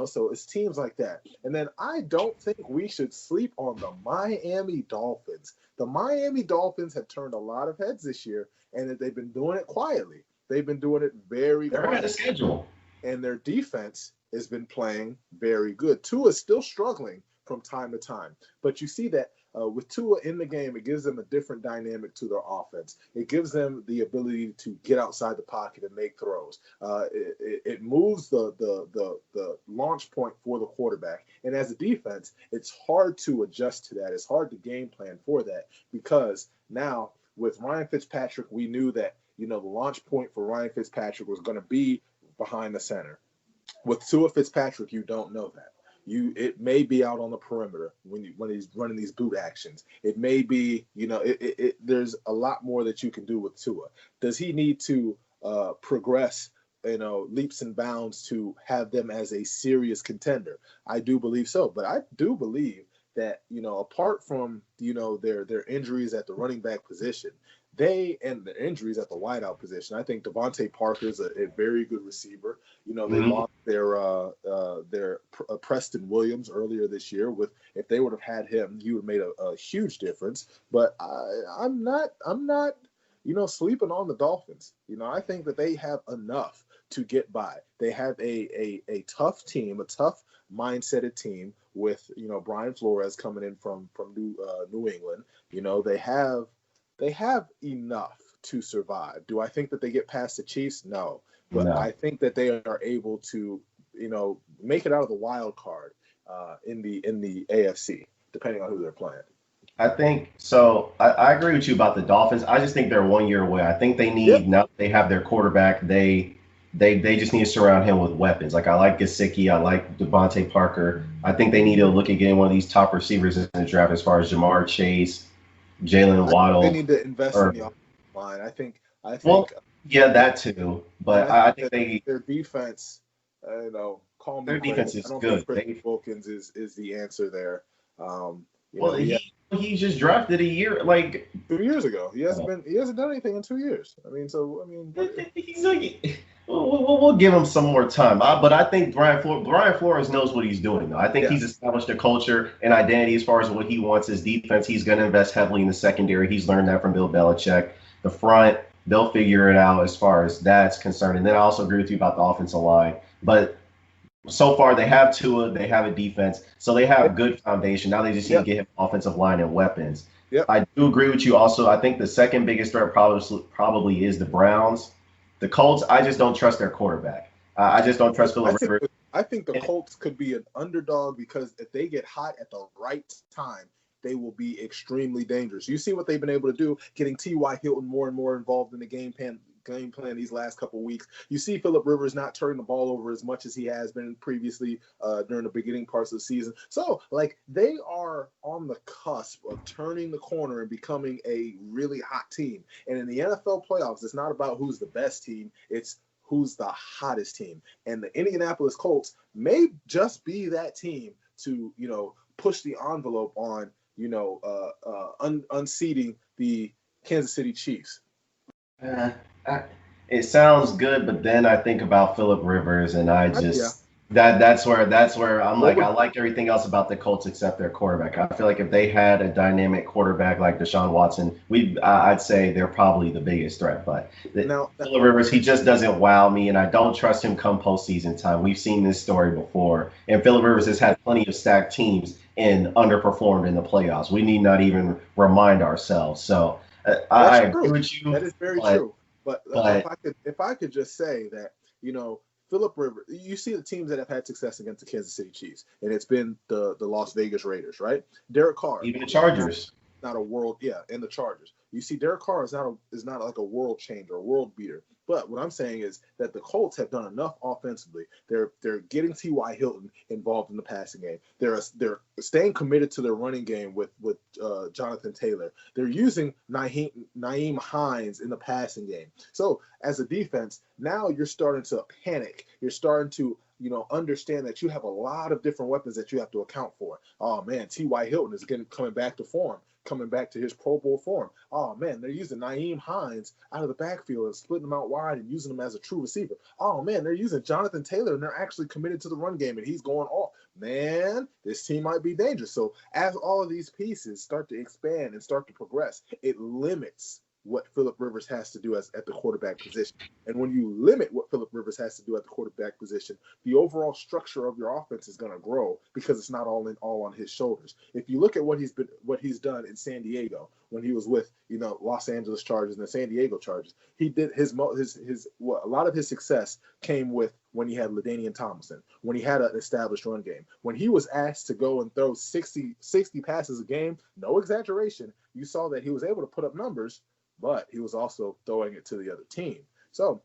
So it's teams like that. And then I don't think we should sleep on the Miami Dolphins. The Miami Dolphins have turned a lot of heads this year, and they've been doing it quietly. They've been doing it very quietly. They're ahead of schedule. And their defense has been playing very good. Tua is still struggling, from time to time. But you see that with Tua in the game, it gives them a different dynamic to their offense. It gives them the ability to get outside the pocket and make throws. It moves the launch point for the quarterback. And as a defense, it's hard to adjust to that. It's hard to game plan for that because now with Ryan Fitzpatrick, we knew that the launch point for Ryan Fitzpatrick was going to be behind the center. With Tua Fitzpatrick, you don't know that. It may be out on the perimeter when he's running these boot actions. It may be, there's a lot more that you can do with Tua. Does he need to progress, leaps and bounds to have them as a serious contender? I do believe so, but I do believe that, apart from, their injuries at the running back position, and the injuries at the wideout position. I think Devontae Parker's a very good receiver. They lost their Preston Williams earlier this year. If they would have had him, he would have made a huge difference. But I'm not sleeping on the Dolphins. I think that they have enough to get by. They have a tough team, a tough mindseted team with Brian Flores coming in from New England. They have enough to survive. Do I think that they get past the Chiefs? No. But no. I think that they are able to, make it out of the wild card in the AFC, depending on who they're playing. I think so. I agree with you about the Dolphins. I just think they're 1 year away. I think they need now they have their quarterback. They just need to surround him with weapons. Like I like Gesicki, I like Devontae Parker. I think they need to look at getting one of these top receivers in the draft as far as Jamar Chase, Jalen Waddle. They need to invest in the offensive line. I think. Well, yeah, that too. But I think their defense. Call me. Their defense is good. I don't think Chris Wilkins is the answer there. He just drafted a year 2 years ago. He hasn't done anything in 2 years. He's like. We'll give him some more time. But I think Brian Flores knows what he's doing, though. I think he's established a culture and identity as far as what he wants his defense. He's going to invest heavily in the secondary. He's learned that from Bill Belichick. The front, they'll figure it out as far as that's concerned. And then I also agree with you about the offensive line. But so far, they have Tua. They have a defense. So they have a good foundation. Now they just need to get him offensive line and weapons. Yep. I do agree with you also. I think the second biggest threat probably is the Browns. The Colts, I just don't trust their quarterback. I just don't trust Philip Rivers. I think the Colts could be an underdog because if they get hot at the right time, they will be extremely dangerous. You see what they've been able to do, getting T.Y. Hilton more and more involved in the game plan these last couple of weeks. You see Philip Rivers not turning the ball over as much as he has been previously during the beginning parts of the season. So, they are on the cusp of turning the corner and becoming a really hot team. And in the NFL playoffs, it's not about who's the best team. It's who's the hottest team. And the Indianapolis Colts may just be that team to, push the envelope on, unseating the Kansas City Chiefs. It sounds good, but then I think about Philip Rivers, and I just that's where I'm like, I like everything else about the Colts except their quarterback. I feel like if they had a dynamic quarterback like Deshaun Watson, I'd say they're probably the biggest threat. But Philip Rivers, he just doesn't wow me, and I don't trust him come postseason time. We've seen this story before, and Philip Rivers has had plenty of stacked teams and underperformed in the playoffs. We need not even remind ourselves. So I agree with you. That is very true. But if I could just say that, Philip Rivers, you see the teams that have had success against the Kansas City Chiefs, and it's been the Las Vegas Raiders, right? Derek Carr. Even the Chargers. Not a world, and the Chargers. You see, Derek Carr is not like a world changer, a world beater. But what I'm saying is that the Colts have done enough offensively. They're getting T.Y. Hilton involved in the passing game. They're staying committed to their running game with Jonathan Taylor. They're using Nyheim Hines in the passing game. So as a defense, now you're starting to panic. You're starting to understand that you have a lot of different weapons that you have to account for. Oh man, T.Y. Hilton is coming back to form. Coming back to his Pro Bowl form. Oh, man, they're using Nyheim Hines out of the backfield and splitting him out wide and using him as a true receiver. Oh, man, they're using Jonathan Taylor, and they're actually committed to the run game, and he's going off. Man, this team might be dangerous. So as all of these pieces start to expand and start to progress, it limits what Phillip Rivers has to do at the quarterback position. And when you limit what Phillip Rivers has to do at the quarterback position, the overall structure of your offense is going to grow because it's not all on his shoulders. If you look at what he's done in San Diego when he was with Los Angeles Chargers and the San Diego Chargers, he did a lot of his success came with when he had LaDainian Tomlinson, when he had an established run game, when he was asked to go and throw 60 passes a game, no exaggeration, you saw that he was able to put up numbers, but he was also throwing it to the other team. So,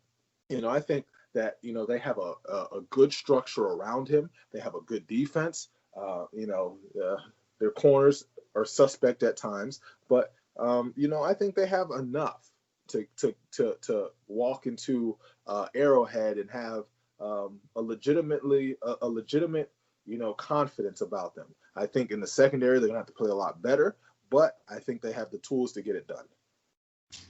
I think that, they have a good structure around him. They have a good defense. Their corners are suspect at times, but, I think they have enough to walk into Arrowhead and have a legitimate, confidence about them. I think in the secondary, they're going to have to play a lot better, but I think they have the tools to get it done.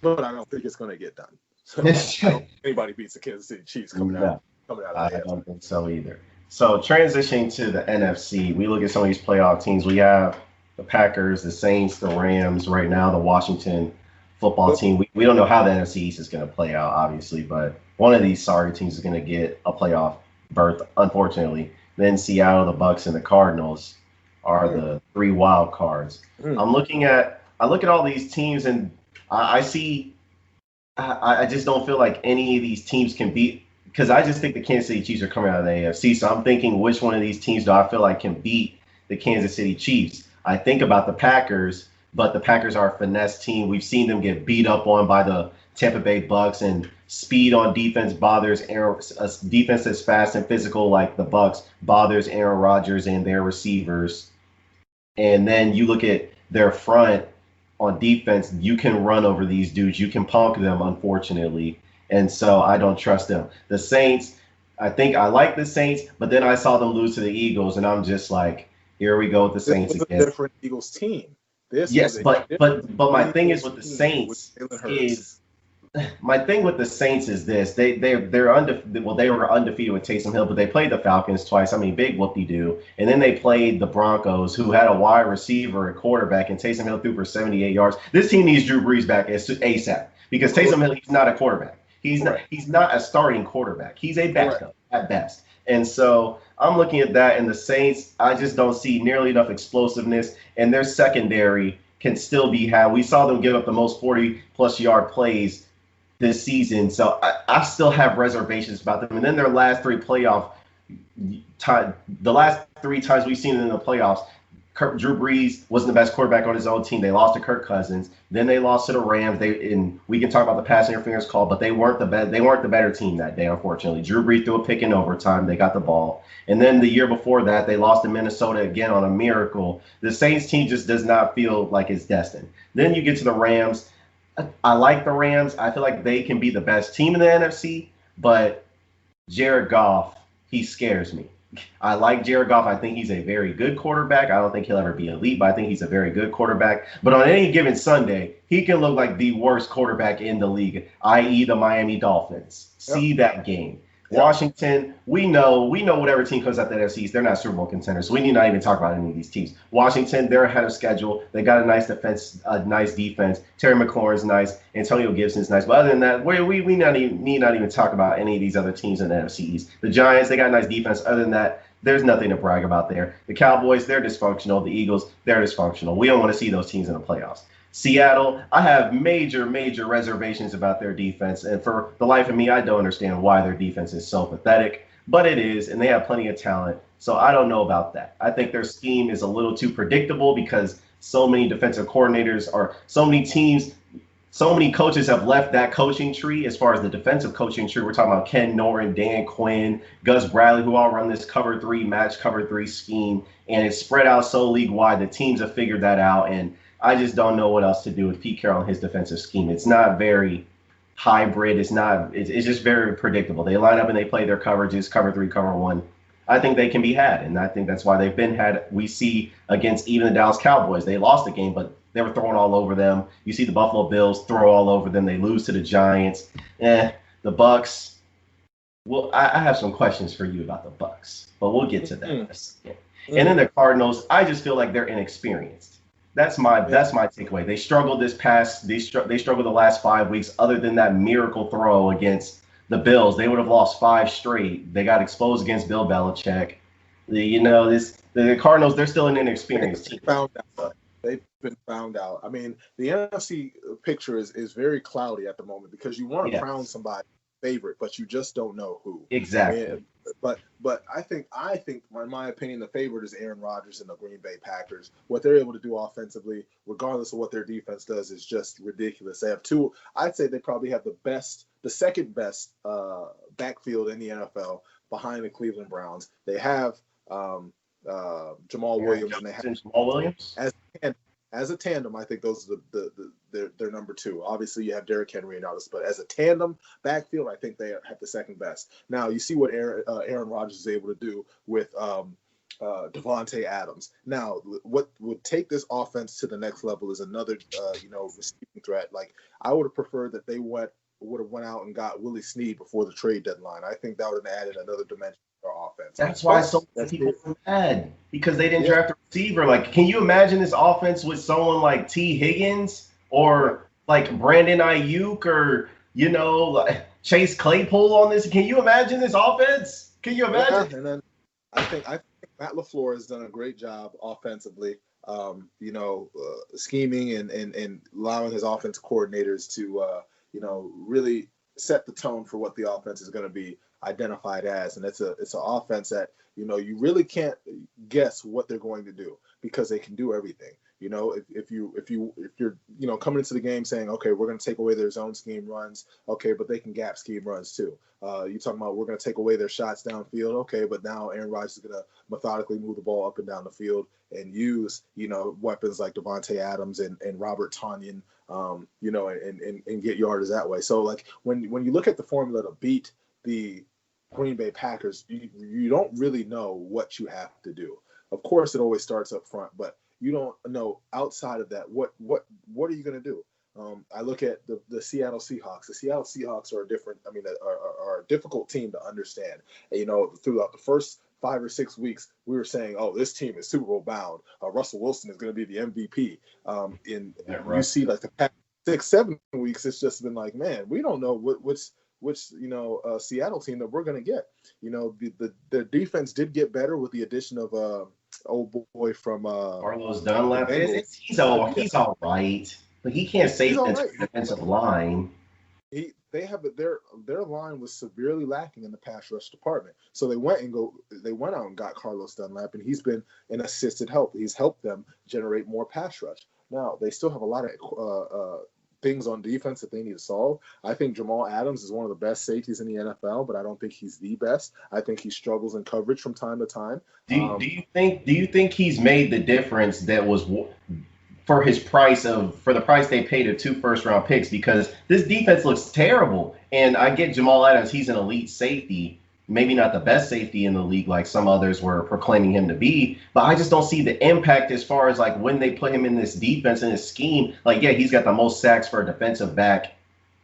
But I don't think it's going to get done. So I don't think anybody beats the Kansas City Chiefs coming out of the I don't think so either. So transitioning to the NFC, we look at some of these playoff teams. We have the Packers, the Saints, the Rams, right now the Washington football team. We don't know how the NFC East is going to play out, obviously, but one of these sorry teams is going to get a playoff berth, unfortunately. Then Seattle, the Bucs, and the Cardinals are the three wild cards. I look at all these teams, and I just don't feel like any of these teams can beat, because I just think the Kansas City Chiefs are coming out of the AFC. So I'm thinking, which one of these teams do I feel like can beat the Kansas City Chiefs? I think about the Packers, but the Packers are a finesse team. We've seen them get beat up on by the Tampa Bay Bucs, and speed on defense bothers a defense that's fast and physical like the Bucs bothers Aaron Rodgers and their receivers. And then you look at their front on defense, you can run over these dudes. You can punk them, unfortunately. And so I don't trust them. The Saints, I think I like the Saints, but then I saw them lose to the Eagles, and I'm just like, here we go with the Saints again. A different Eagles team. Yes, but my thing is with the Saints is my thing with the Saints is this: they're undefeated. Well, they were undefeated with Taysom Hill, but they played the Falcons twice. I mean, big whoop-de-doo. And then they played the Broncos, who had a wide receiver and quarterback, and Taysom Hill threw for 78 yards. This team needs Drew Brees back ASAP because Taysom Hill, he's not a quarterback. He's not a starting quarterback. He's a backup at best. And so I'm looking at that, and the Saints, I just don't see nearly enough explosiveness, and their secondary can still be had. We saw them give up the most 40-plus yard plays this season, so I still have reservations about them. And then their last three playoff time, the last three times we've seen them in the playoffs, Drew Brees wasn't the best quarterback on his own team. They lost to Kirk Cousins. Then they lost to the Rams. We can talk about the pass interference call, but they weren't the better team that day, unfortunately. Drew Brees threw a pick in overtime. They got the ball. And then the year before that, they lost to Minnesota again on a miracle. The Saints team just does not feel like it's destined. Then you get to the Rams. I like the Rams. I feel like they can be the best team in the NFC, but Jared Goff, he scares me. I like Jared Goff. I think he's a very good quarterback. I don't think he'll ever be elite, but I think he's a very good quarterback. But on any given Sunday, he can look like the worst quarterback in the league, i.e. the Miami Dolphins. See that game. Washington, we know whatever team comes out the NFC, they're not Super Bowl contenders. So we need not even talk about any of these teams. Washington, they're ahead of schedule. They got a nice defense, Terry McLaurin's nice. Antonio Gibson's nice. But other than that, we need not even talk about any of these other teams in the NFC East. The Giants, they got a nice defense. Other than that, there's nothing to brag about there. The Cowboys, they're dysfunctional. The Eagles, they're dysfunctional. We don't want to see those teams in the playoffs. Seattle, I have major reservations about their defense. And for the life of me, I don't understand why their defense is so pathetic. But it is, and they have plenty of talent. So I don't know about that. I think their scheme is a little too predictable because so many defensive coordinators are so many teams, so many coaches have left that coaching tree as far as the defensive coaching tree. We're talking about Ken Norton, Dan Quinn, Gus Bradley, who all run this cover three scheme. And it's spread out so league-wide. The teams have figured that out. And I just don't know what else to do with Pete Carroll and his defensive scheme. It's not very hybrid. It's just very predictable. They line up and they play their coverages, cover three, cover one. I think they can be had, and I think that's why they've been had. We see against even the Dallas Cowboys, they lost the game, but they were throwing all over them. You see the Buffalo Bills throw all over them. They lose to the Giants. The Bucs. Well, I have some questions for you about the Bucs, but we'll get to that. And then the Cardinals, I just feel like they're inexperienced. That's my takeaway. They struggled they struggled the last 5 weeks. Other than that miracle throw against the Bills, they would have lost five straight. They got exposed against Bill Belichick. The Cardinals, they're still an inexperienced team. Found out. They've been found out. I mean, the NFC picture is very cloudy at the moment because you want to crown somebody favorite, but you just don't know who. Exactly. And, but I think in my opinion, the favorite is Aaron Rodgers and the Green Bay Packers. What they're able to do offensively, regardless of what their defense does, is just ridiculous. They have two. I'd say they probably have the second best backfield in the NFL behind the Cleveland Browns. They have Jamal Williams, and they have Jamal Williams as a tandem. I think those are their number two. Obviously, you have Derrick Henry and others, but as a tandem backfield, I think they have the second best. Now, you see what Aaron Rodgers is able to do with Devontae Adams. Now, what would take this offense to the next level is another receiving threat. Like, I would have preferred that they would have went out and got Willie Snead before the trade deadline. I think that would have added another dimension to our offense. That's why so many people are mad, because they didn't draft a receiver. Like, can you imagine this offense with someone like T. Higgins or like Brandon Ayuk or like Chase Claypool on this? Can you imagine this offense? Can you imagine? Yeah, and then I think Matt LaFleur has done a great job offensively. Scheming and allowing his offense coordinators to really set the tone for what the offense is going to be identified as. And it's an offense that, you really can't guess what they're going to do because they can do everything. If you're coming into the game saying, okay, we're going to take away their zone scheme runs, okay, but they can gap scheme runs too. You're talking about we're going to take away their shots downfield, okay, but now Aaron Rodgers is going to methodically move the ball up and down the field and use weapons like Devontae Adams and Robert Tonyan, and get yardage that way. So like when you look at the formula to beat the Green Bay Packers, you don't really know what you have to do. Of course, it always starts up front, but you don't know outside of that what are you going to do? I look at the Seattle Seahawks. The Seattle Seahawks are a difficult team to understand. And, throughout the first 5 or 6 weeks, we were saying, "Oh, this team is Super Bowl bound. Russell Wilson is going to be the MVP." You see, like the past 6-7 weeks, it's just been like, man, we don't know which Seattle team that we're going to get. The defense did get better with the addition of old boy from Carlos Dunlap. He's all right, but he can't save the defensive line. Their line was severely lacking in the pass rush department. So they went out and got Carlos Dunlap, and he's been an assisted help. He's helped them generate more pass rush. Now they still have a lot of things on defense that they need to solve. I think Jamal Adams is one of the best safeties in the NFL, but I don't think he's the best. I think he struggles in coverage from time to time. Do you think he's made the difference that was for the price they paid of 2 first-round picks? Because this defense looks terrible, and I get Jamal Adams, he's an elite safety, maybe not the best safety in the league like some others were proclaiming him to be, but I just don't see the impact as far as like when they put him in this defense and this scheme. Like, yeah, he's got the most sacks for a defensive back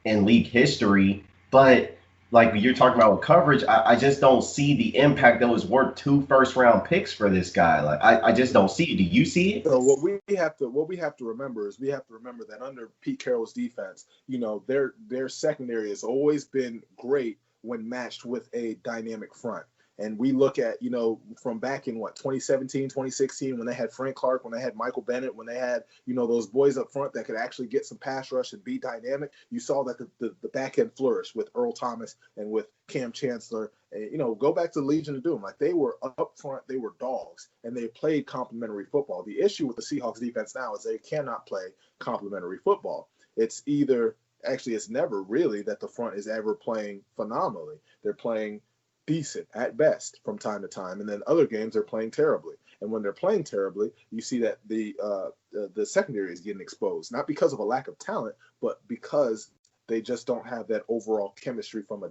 in league history, but like you're talking about with coverage, I just don't see the impact that was worth 2 first-round picks for this guy. Like, I just don't see it. Do you see it? So what we have to remember is that under Pete Carroll's defense, their secondary has always been great when matched with a dynamic front. And we look at, from back in 2017, 2016, when they had Frank Clark, when they had Michael Bennett, when they had, those boys up front that could actually get some pass rush and be dynamic, you saw that the back end flourished with Earl Thomas and with Cam Chancellor. And, go back to the Legion of Doom. Like, they were up front, they were dogs, and they played complementary football. The issue with the Seahawks defense now is they cannot play complementary football. It's never really that the front is ever playing phenomenally. They're playing decent at best from time to time, and then other games they're playing terribly. And when they're playing terribly, you see that the secondary is getting exposed, not because of a lack of talent, but because they just don't have that overall chemistry from a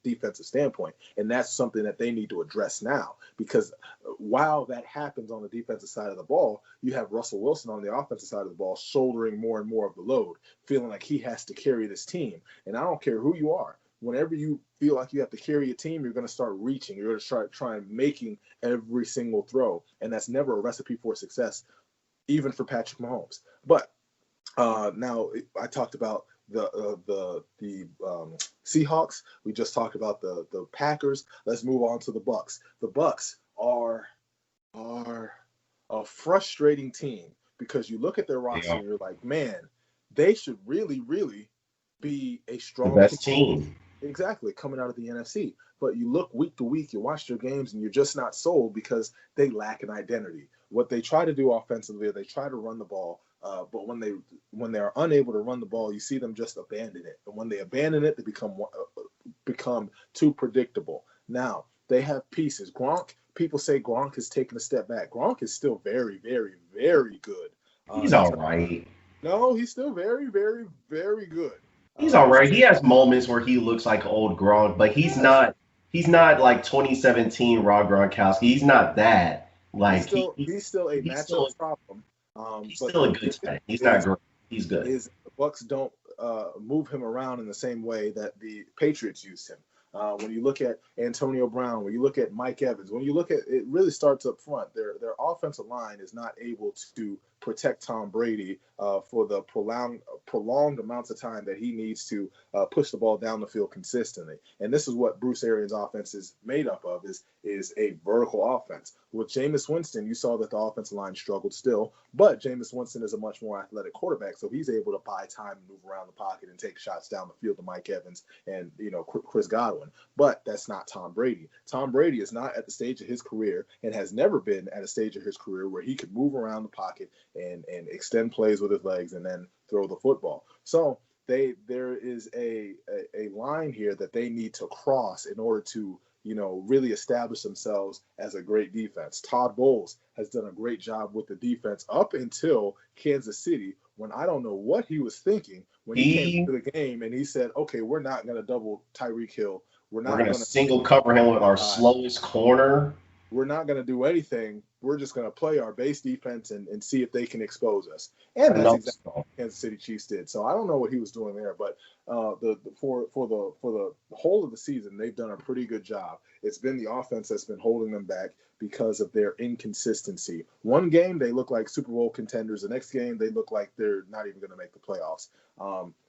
defensive standpoint. And that's something that they need to address now, because while that happens on the defensive side of the ball, you have Russell Wilson on the offensive side of the ball shouldering more and more of the load, feeling like he has to carry this team. And I don't care who you are. Whenever you feel like you have to carry a team, you're going to start reaching. You're going to start trying making every single throw. And that's never a recipe for success even for Patrick Mahomes. But now I talked about the Seahawks. We just talked about the Packers. Let's move on to the Bucks. The Bucks are a frustrating team because you look at their roster and you're like, man, they should really, really be a strong the best team. Exactly, coming out of the NFC. But you look week to week, you watch their games, and you're just not sold because they lack an identity. What they try to do offensively, they try to run the ball, but when they are unable to run the ball, you see them just abandon it. And when they abandon it, they become too predictable. Now they have pieces. Gronk. People say Gronk has taken a step back. Gronk is still very, very, very good. He's all right. No, he's still very, very, very good. He's all right. He has moments where he looks like old Gronk, but he's not like 2017 Rob Gronkowski. He's not that. Like he's still a matchup problem. He's still a good guy. He's not great. He's good. The Bucks don't move him around in the same way that the Patriots used him. When you look at Antonio Brown, when you look at Mike Evans, when you look at it, really starts up front. Their offensive line is not able to protect Tom Brady for the prolonged amounts of time that he needs to push the ball down the field consistently. And this is what Bruce Arians' offense is made up of, is a vertical offense. With Jameis Winston, you saw that the offensive line struggled still, but Jameis Winston is a much more athletic quarterback, so he's able to buy time and move around the pocket and take shots down the field to Mike Evans and Chris Godwin. But that's not Tom Brady. Tom Brady is not at the stage of his career and has never been at a stage of his career where he could move around the pocket and extend plays with his legs and then throw the football. So there is a line here that they need to cross in order to really establish themselves as a great defense. Todd Bowles has done a great job with the defense up until Kansas City, when I don't know what he was thinking when he came to the game and he said, okay, we're not going to double Tyreek Hill. We're going to single cover him with our slowest corner. We're not going to do anything. We're just going to play our base defense and see if they can expose us. And that's exactly what Kansas City Chiefs did. So I don't know what he was doing there, but for the whole of the season, they've done a pretty good job. It's been the offense that's been holding them back because of their inconsistency. One game, they look like Super Bowl contenders. The next game, they look like they're not even going to make the playoffs.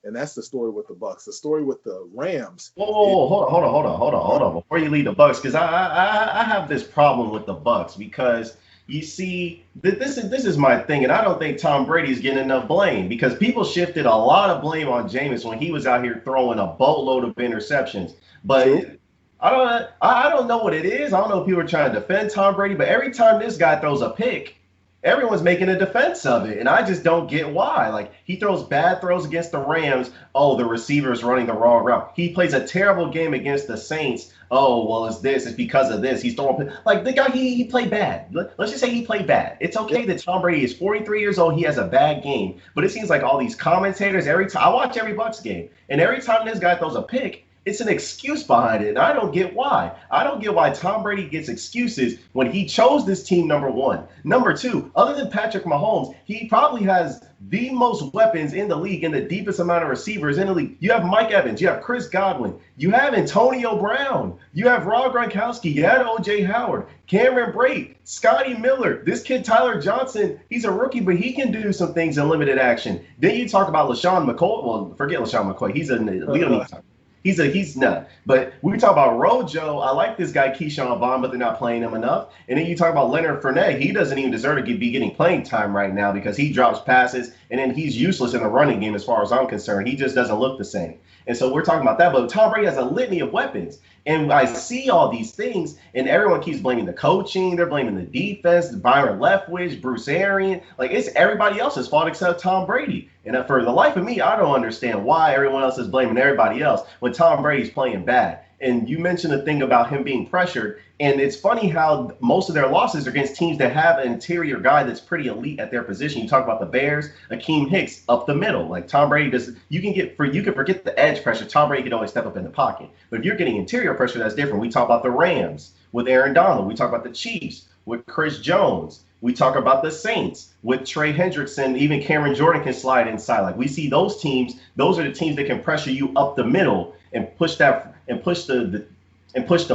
And that's the story with the Bucks. The story with the Rams. Hold on. Before you leave the Bucks, because I have this problem with the Bucks because you see, this is my thing, and I don't think Tom Brady's getting enough blame because people shifted a lot of blame on Jameis when he was out here throwing a boatload of interceptions. But I don't know what it is. I don't know if people are trying to defend Tom Brady, but every time this guy throws a pick, everyone's making a defense of it, and I just don't get why. Like, he throws bad throws against the Rams. Oh, the receiver's running the wrong route. He plays a terrible game against the Saints. Oh, well, it's because of this. He's throwing like the guy. He played bad. Let's just say he played bad. It's okay that Tom Brady is 43 years old. He has a bad game, but it seems like all these commentators every time I watch every Bucs game, and every time this guy throws a pick, it's an excuse behind it, and I don't get why. I don't get why Tom Brady gets excuses when he chose this team, number one. Number two, other than Patrick Mahomes, he probably has the most weapons in the league and the deepest amount of receivers in the league. You have Mike Evans. You have Chris Godwin. You have Antonio Brown. You have Rob Gronkowski. You had O.J. Howard, Cameron Brate, Scotty Miller. This kid, Tyler Johnson, he's a rookie, but he can do some things in limited action. Then you talk about LaShawn McCoy. Well, forget LaShawn McCoy. We don't need to talk. He's not. But we talk about Rojo. I like this guy, Keyshawn Vaughn, but they're not playing him enough. And then you talk about Leonard Fournette. He doesn't even deserve to be getting playing time right now because he drops passes, and then he's useless in the running game as far as I'm concerned. He just doesn't look the same. And so we're talking about that. But Tom Brady has a litany of weapons. And I see all these things, and everyone keeps blaming the coaching. They're blaming the defense, Byron Leftwich, Bruce Arians. Like, it's everybody else's fault except Tom Brady. And for the life of me, I don't understand why everyone else is blaming everybody else when Tom Brady's playing bad. And you mentioned the thing about him being pressured. And it's funny how most of their losses are against teams that have an interior guy that's pretty elite at their position. You talk about the Bears, Akeem Hicks up the middle. Like Tom Brady does, you can forget the edge pressure. Tom Brady can always step up in the pocket. But if you're getting interior pressure, that's different. We talk about the Rams with Aaron Donald. We talk about the Chiefs with Chris Jones. We talk about the Saints with Trey Hendrickson. Even Cameron Jordan can slide inside. Like, we see those teams. Those are the teams that can pressure you up the middle and push the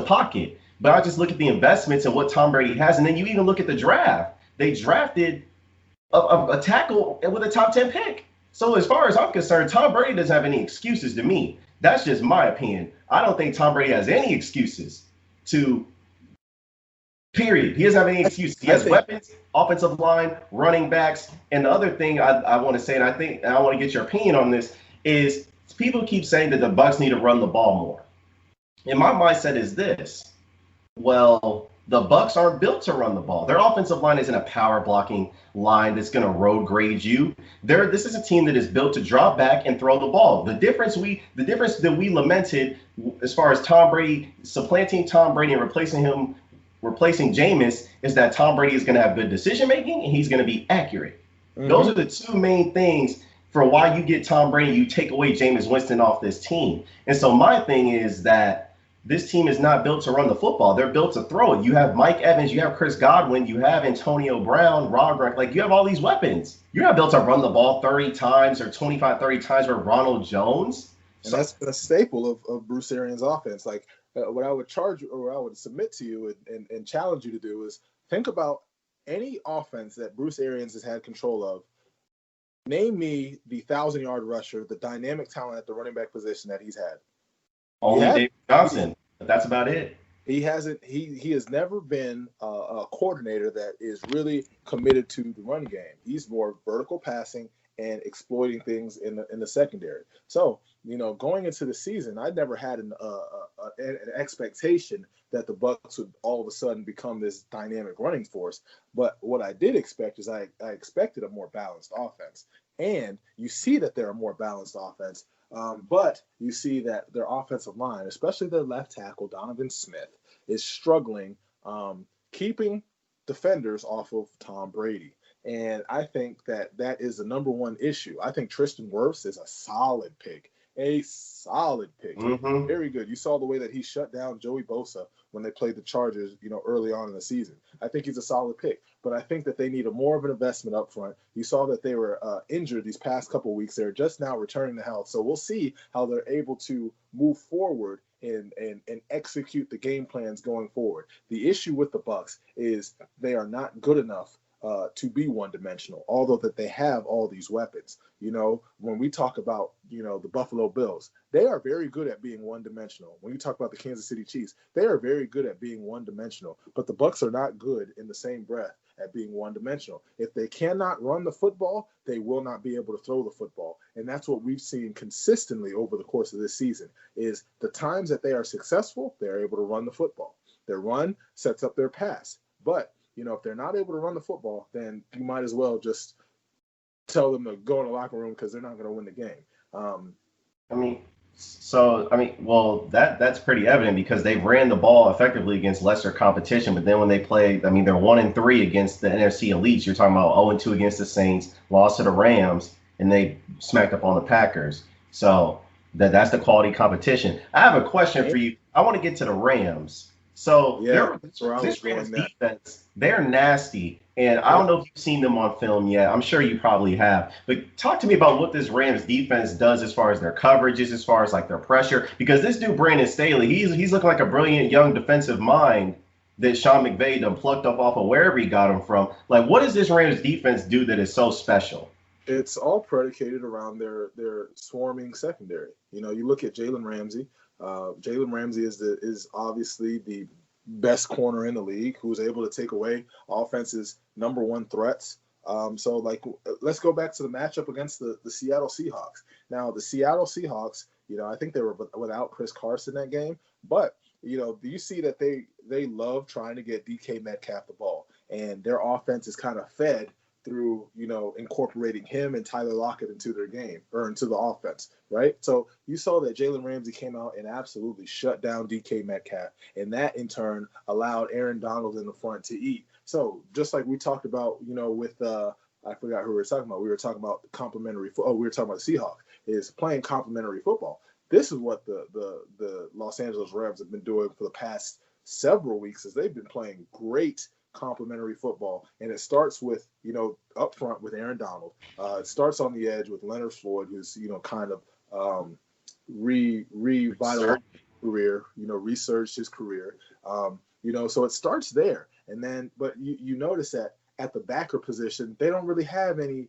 pocket. But I just look at the investments and what Tom Brady has, and then you even look at the draft. They drafted a tackle with a top 10 pick. So as far as I'm concerned, Tom Brady doesn't have any excuses to me. That's just my opinion. I don't think Tom Brady has any excuses to period. He doesn't have any excuses. He I has think weapons, offensive line, running backs. And the other thing I want to say, and I want to get your opinion on this, is people keep saying that the Bucs need to run the ball more. And my mindset is this. Well, the Bucs aren't built to run the ball. Their offensive line isn't a power blocking line that's going to road grade you. This is a team that is built to drop back and throw the ball. The difference that we lamented as far as Tom Brady supplanting Tom Brady and replacing Jameis is that Tom Brady is going to have good decision making and he's going to be accurate. Mm-hmm. Those are the two main things for why you get Tom Brady. You take away Jameis Winston off this team. And so my thing is that this team is not built to run the football. They're built to throw it. You have Mike Evans, you have Chris Godwin, you have Antonio Brown, Roderick. Like, you have all these weapons. You're not built to run the ball 30 times or 25, 30 times with Ronald Jones. And that's a staple of Bruce Arians' offense. Like, what I would charge or what I would submit to you and challenge you to do is think about any offense that Bruce Arians has had control of. Name me the 1,000-yard rusher, the dynamic talent at the running back position that he's had. Only David Johnson, but that's about it. He hasn't. He has never been a coordinator that is really committed to the run game. He's more vertical passing and exploiting things in the secondary. So, going into the season, I never had an expectation that the Bucs would all of a sudden become this dynamic running force. But what I did expect is I expected a more balanced offense, and you see that they're a more balanced offense. But you see that their offensive line, especially their left tackle, Donovan Smith, is struggling keeping defenders off of Tom Brady. And I think that is the number one issue. I think Tristan Wirfs is a solid pick. Mm-hmm. Very good. You saw the way that he shut down Joey Bosa when they played the Chargers, early on in the season. I think he's a solid pick, but I think that they need more of an investment up front. You saw that they were injured these past couple of weeks. They're just now returning to health. So we'll see how they're able to move forward and execute the game plans going forward. The issue with the Bucs is they are not good enough to be one-dimensional, although that they have all these weapons. When we talk about, the Buffalo Bills, they are very good at being one-dimensional. When you talk about the Kansas City Chiefs, they are very good at being one-dimensional, but the Bucs are not good in the same breath at being one-dimensional. If they cannot run the football, they will not be able to throw the football. And that's what we've seen consistently over the course of this season is the times that they are successful, they're able to run the football. Their run sets up their pass. But if they're not able to run the football, then you might as well just tell them to go in the locker room because they're not going to win the game. That's pretty evident because they've ran the ball effectively against lesser competition. But then when they play, they're 1-3 against the NFC elites. You're talking about 0-2 against the Saints, lost to the Rams, and they smacked up on the Packers. So that's the quality competition. I have a question for you. I want to get to the Rams. So this Rams defense, they're nasty. And I don't know if you've seen them on film yet. I'm sure you probably have. But talk to me about what this Rams defense does as far as their coverages, as far as like their pressure. Because this dude, Brandon Staley, he's looking like a brilliant young defensive mind that Sean McVay done plucked up off of wherever he got him from. Like, what does this Rams defense do that is so special? It's all predicated around their swarming secondary. You look at Jalen Ramsey. Jalen Ramsey is obviously the best corner in the league who's able to take away offense's number one threats. Let's go back to the matchup against the Seattle Seahawks. Now, the Seattle Seahawks, I think they were without Chris Carson that game, but you see that they love trying to get DK Metcalf the ball, and their offense is kind of fed through, incorporating him and Tyler Lockett into their game or into the offense, right? So you saw that Jalen Ramsey came out and absolutely shut down DK Metcalf, and that in turn allowed Aaron Donald in the front to eat. So just like we talked about, with I forgot who we were talking about. We were talking about complementary. We were talking about the Seahawks is playing complementary football. This is what the Los Angeles Rams have been doing for the past several weeks, is they've been playing great complementary football, and it starts with up front with Aaron Donald. It starts on the edge with Leonard Floyd, who's kind of revitalized his career, resurged his career. So it starts there, and then but you notice that at the backer position, they don't really have any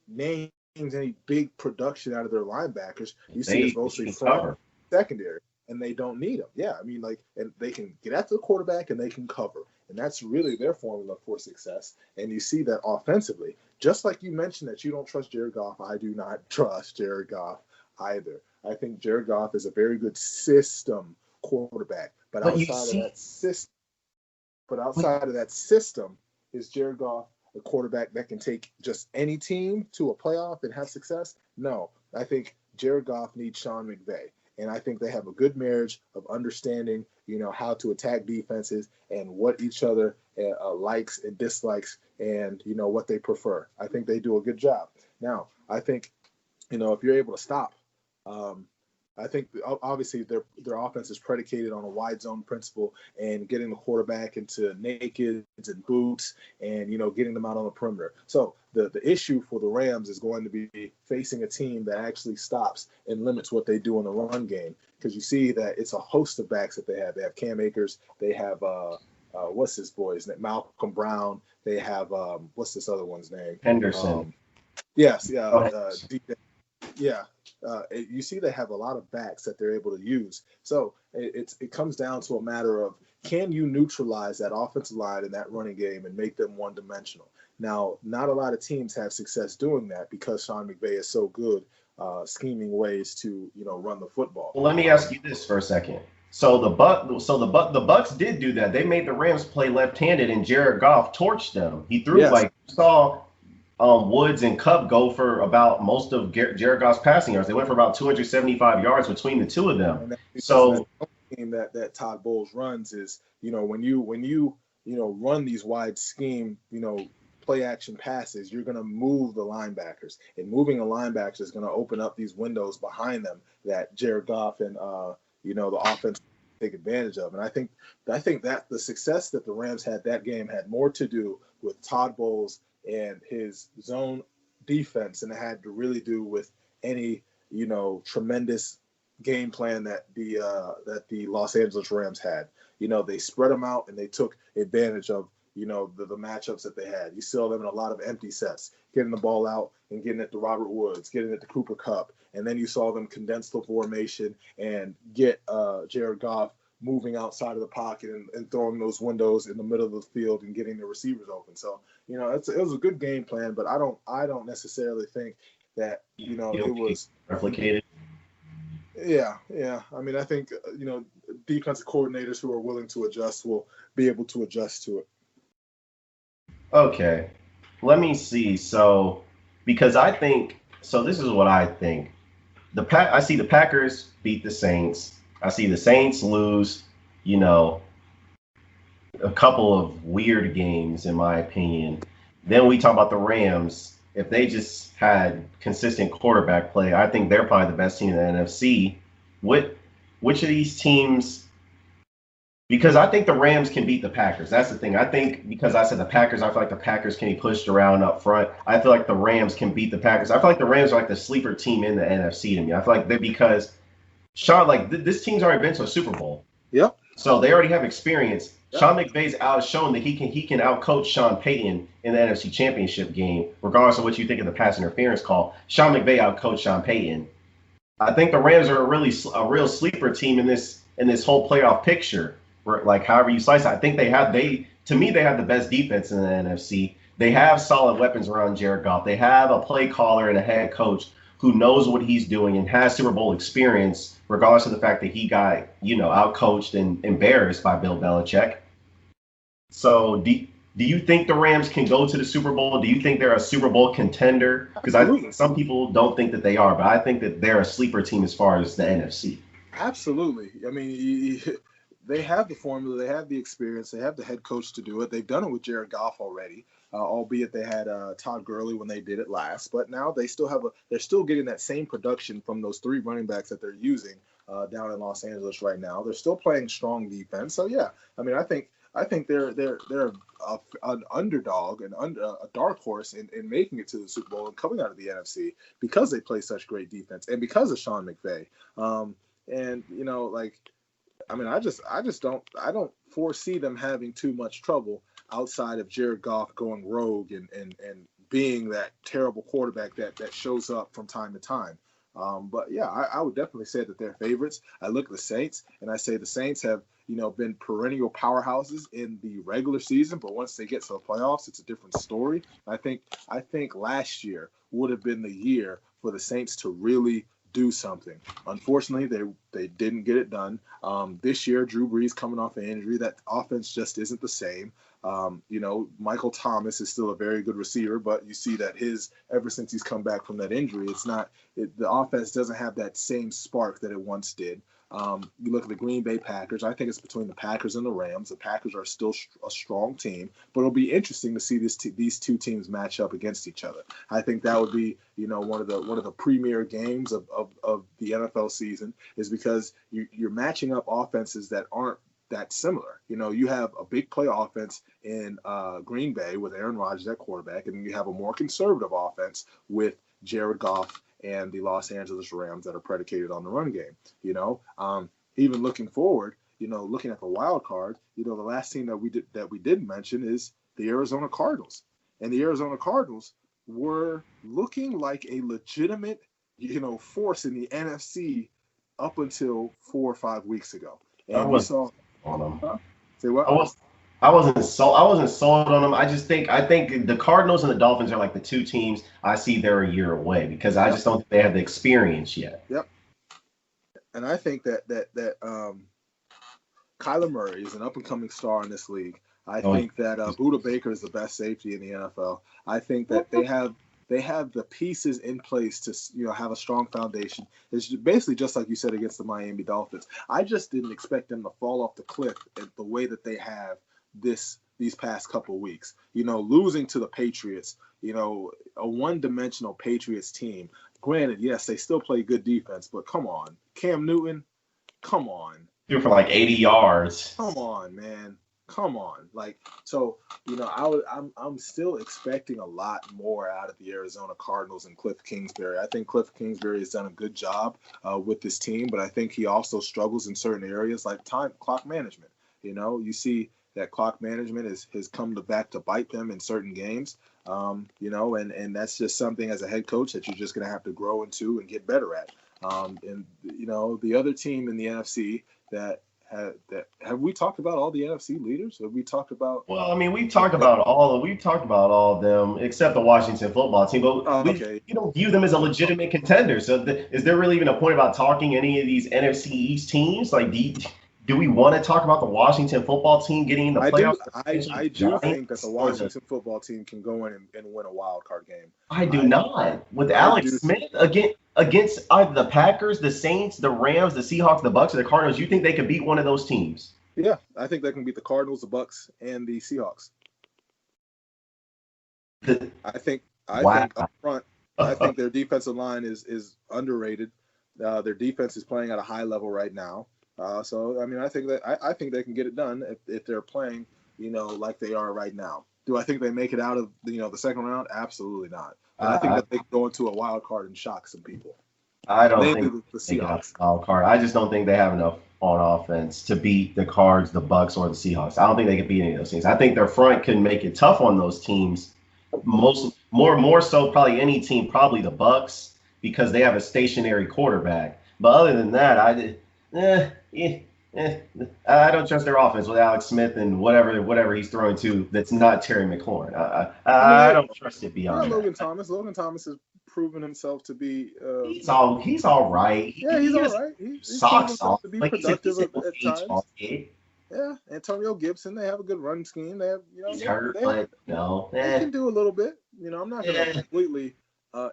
names, any big production out of their linebackers. You see, it's mostly front, secondary, and they don't need them. Yeah, I mean, like, and they can get after the quarterback and they can cover, and that's really their formula for success. And you see that offensively, just like you mentioned that you don't trust Jared Goff. I do not trust Jared Goff either. I think Jared Goff is a very good system quarterback, but outside of that system, is Jared Goff a quarterback that can take just any team to a playoff and have success? No. I think Jared Goff needs Sean McVay. And I think they have a good marriage of understanding, how to attack defenses and what each other likes and dislikes and, what they prefer. I think they do a good job. Now, I think, if you're able to stop, I think obviously their offense is predicated on a wide zone principle and getting the quarterback into nakeds and boots and, getting them out on the perimeter. So the issue for the Rams is going to be facing a team that actually stops and limits what they do in the run game, because you see that it's a host of backs that they have. They have Cam Akers. They have, what's his boy's name? Malcolm Brown. They have, what's this other one's name? Henderson. Yes. Yeah. You see they have a lot of backs that they're able to use. So it comes down to a matter of, can you neutralize that offensive line in that running game and make them one-dimensional? Now, not a lot of teams have success doing that because Sean McVay is so good scheming ways to, run the football. Well, let me ask you this for a second. So the Bucks did do that. They made the Rams play left-handed, and Jared Goff torched them. He threw Woods and Kupp go for about most of Jared Goff's passing yards. They went for about 275 yards between the two of them. So that Todd Bowles runs is, when you run these wide scheme, play action passes, you're going to move the linebackers, and moving the linebackers is going to open up these windows behind them that Jared Goff and the offense take advantage of. And I think that the success that the Rams had that game had more to do with Todd Bowles and his zone defense, and it had to really do with any tremendous game plan that the Los Angeles Rams had. They spread them out and they took advantage of the matchups that they had. You saw them in a lot of empty sets, getting the ball out and getting it to Robert Woods, getting it to Cooper Kupp, and then you saw them condense the formation and get Jared Goff moving outside of the pocket and throwing those windows in the middle of the field and getting the receivers open. So, it was a good game plan, but I don't necessarily think that, it was replicated. Yeah. I mean, I think, defensive coordinators who are willing to adjust will be able to adjust to it. Okay. Let me see. So, because this is what I think. I see the Packers beat the Saints. I see the Saints lose, a couple of weird games, in my opinion. Then we talk about the Rams. If they just had consistent quarterback play, I think they're probably the best team in the NFC. Which of these teams? Because I think the Rams can beat the Packers. That's the thing. I think because I said the Packers, I feel like the Packers can be pushed around up front. I feel like the Rams can beat the Packers. I feel like the Rams are like the sleeper team in the NFC to me. I feel like because Sean, this team's already been to a Super Bowl. Yep. So they already have experience. Yep. Sean McVay's shown that he can outcoach Sean Payton in the NFC Championship game, regardless of what you think of the pass interference call. Sean McVay outcoached Sean Payton. I think the Rams are a real sleeper team in this whole playoff picture. Like however you slice it, I think they have the best defense in the NFC. They have solid weapons around Jared Goff. They have a play caller and a head coach who knows what he's doing and has Super Bowl experience, regardless of the fact that he got, outcoached and embarrassed by Bill Belichick. So do you think the Rams can go to the Super Bowl? Do you think they're a Super Bowl contender? Because I think some people don't think that they are, but I think that they're a sleeper team as far as the NFC. Absolutely. I mean, they have the formula, they have the experience, they have the head coach to do it. They've done it with Jared Goff already, albeit they had Todd Gurley when they did it last. But now they're still getting that same production from those three running backs that they're using down in Los Angeles right now. They're still playing strong defense. So yeah, I mean, I think they're an underdog and a dark horse in making it to the Super Bowl and coming out of the NFC because they play such great defense and because of Sean McVay. I don't foresee them having too much trouble outside of Jared Goff going rogue and being that terrible quarterback that shows up from time to time. But yeah, I would definitely say that they're favorites. I look at the Saints and I say the Saints have, been perennial powerhouses in the regular season, but once they get to the playoffs, it's a different story. I think last year would have been the year for the Saints to really do something. Unfortunately, they didn't get it done. This year, Drew Brees coming off an injury, that offense just isn't the same. Michael Thomas is still a very good receiver, but you see that ever since he's come back from that injury, the offense doesn't have that same spark that it once did. You look at the Green Bay Packers. I think it's between the Packers and the Rams. The Packers are still a strong team, but it'll be interesting to see these two teams match up against each other. I think that would be, one of the premier games of the NFL season, is because you're matching up offenses that aren't that similar. You have a big play offense in Green Bay with Aaron Rodgers at quarterback, and you have a more conservative offense with Jared Goff and the Los Angeles Rams that are predicated on the run game. Even looking forward, looking at the wild card, the last team that we didn't mention is the Arizona Cardinals. And the Arizona Cardinals were looking like a legitimate, force in the NFC up until 4 or 5 weeks ago. And we saw on them. Huh? Say what? I wasn't sold on them. I think the Cardinals and the Dolphins are like the two teams I see they're a year away, because I just don't think they have the experience yet. Yep. And I think that Kyler Murray is an up and coming star in this league. I think that Budda Baker is the best safety in the NFL. I think that they have the pieces in place to have a strong foundation. It's basically just like you said against the Miami Dolphins. I just didn't expect them to fall off the cliff the way that they have these past couple of weeks. Losing to the Patriots, a one-dimensional Patriots team. Granted, yes, they still play good defense, but come on, Cam Newton, come on. Threw for like 80 yards. Come on, man. Come on. I'm still expecting a lot more out of the Arizona Cardinals and Cliff Kingsbury. I think Cliff Kingsbury has done a good job with this team, but I think he also struggles in certain areas like clock management. You see that clock management has come back to bite them in certain games, and that's just something as a head coach that you're just going to have to grow into and get better at. The other team in the NFC have we talked about all the NFC leaders? Have we talked about? Well, I mean, we've talked about all of them except the Washington football team, but you don't view them as a legitimate contender. So is there really even a point about talking any of these NFC East teams? Like, do we want to talk about the Washington football team getting in the playoffs? I do think that the Washington football team can go in and win a wild card game. I do not. With Alex Smith against either the Packers, the Saints, the Rams, the Seahawks, the Bucs, or the Cardinals, you think they could beat one of those teams? Yeah, I think they can beat the Cardinals, the Bucs, and the Seahawks. I think up front, I think their defensive line is underrated. Their defense is playing at a high level right now. So I mean, I think they can get it done if they're playing, like they are right now. Do I think they make it out of the second round? Absolutely not. But I think that they can go into a wild card and shock some people. I don't think the Seahawks wild card. I just don't think they have enough on offense to beat the Cards, the Bucs, or the Seahawks. I don't think they can beat any of those teams. I think their front can make it tough on those teams. More so probably any team, probably the Bucs, because they have a stationary quarterback. But other than that, I don't trust their offense with Alex Smith and whatever he's throwing to that's not Terry McLaurin. I don't trust it beyond Logan Thomas. Logan Thomas has proven himself to be. He's all right. Yeah, he's all right. He's socks off. To be productive at times. Yeah, Antonio Gibson. They have a good run scheme. They have, he's hurt, but no, they can do a little bit. I'm not going to completely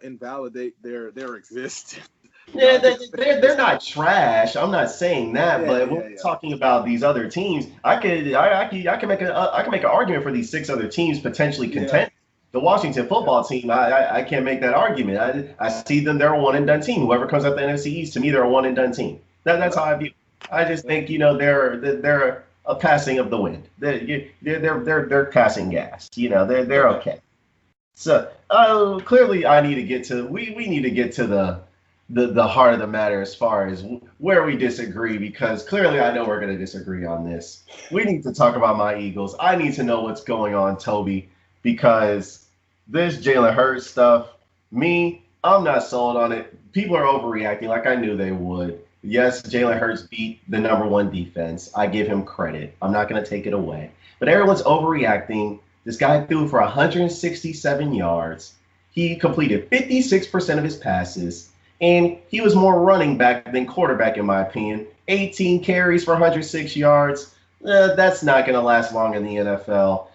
invalidate their existence. Yeah, they're not trash. I'm not saying that, but when we're talking about these other teams, I can make an argument for these 6 other teams potentially contend. The Washington football team, I can't make that argument. I see them; they're a one and done team. Whoever comes up the NFC East, to me, they're a one and done team. That's how I view it. I just think they're a passing of the wind. They're passing gas. They're okay. So clearly, we need to get to the heart of the matter as far as where we disagree, because clearly I know we're going to disagree on this. We need to talk about my Eagles. I need to know what's going on, Toby, because this Jalen Hurts stuff, I'm not sold on it. People are overreacting like I knew they would. Yes, Jalen Hurts beat the number one defense. I give him credit. I'm not going to take it away. But everyone's overreacting. This guy threw for 167 yards. He completed 56% of his passes. And he was more running back than quarterback, in my opinion. 18 carries for 106 yards. That's not going to last long in the NFL.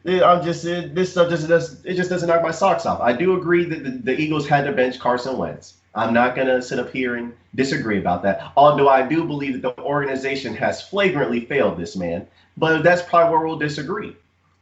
This stuff just doesn't knock my socks off. I do agree that the Eagles had to bench Carson Wentz. I'm not going to sit up here and disagree about that. Although I do believe that the organization has flagrantly failed this man. But that's probably where we'll disagree.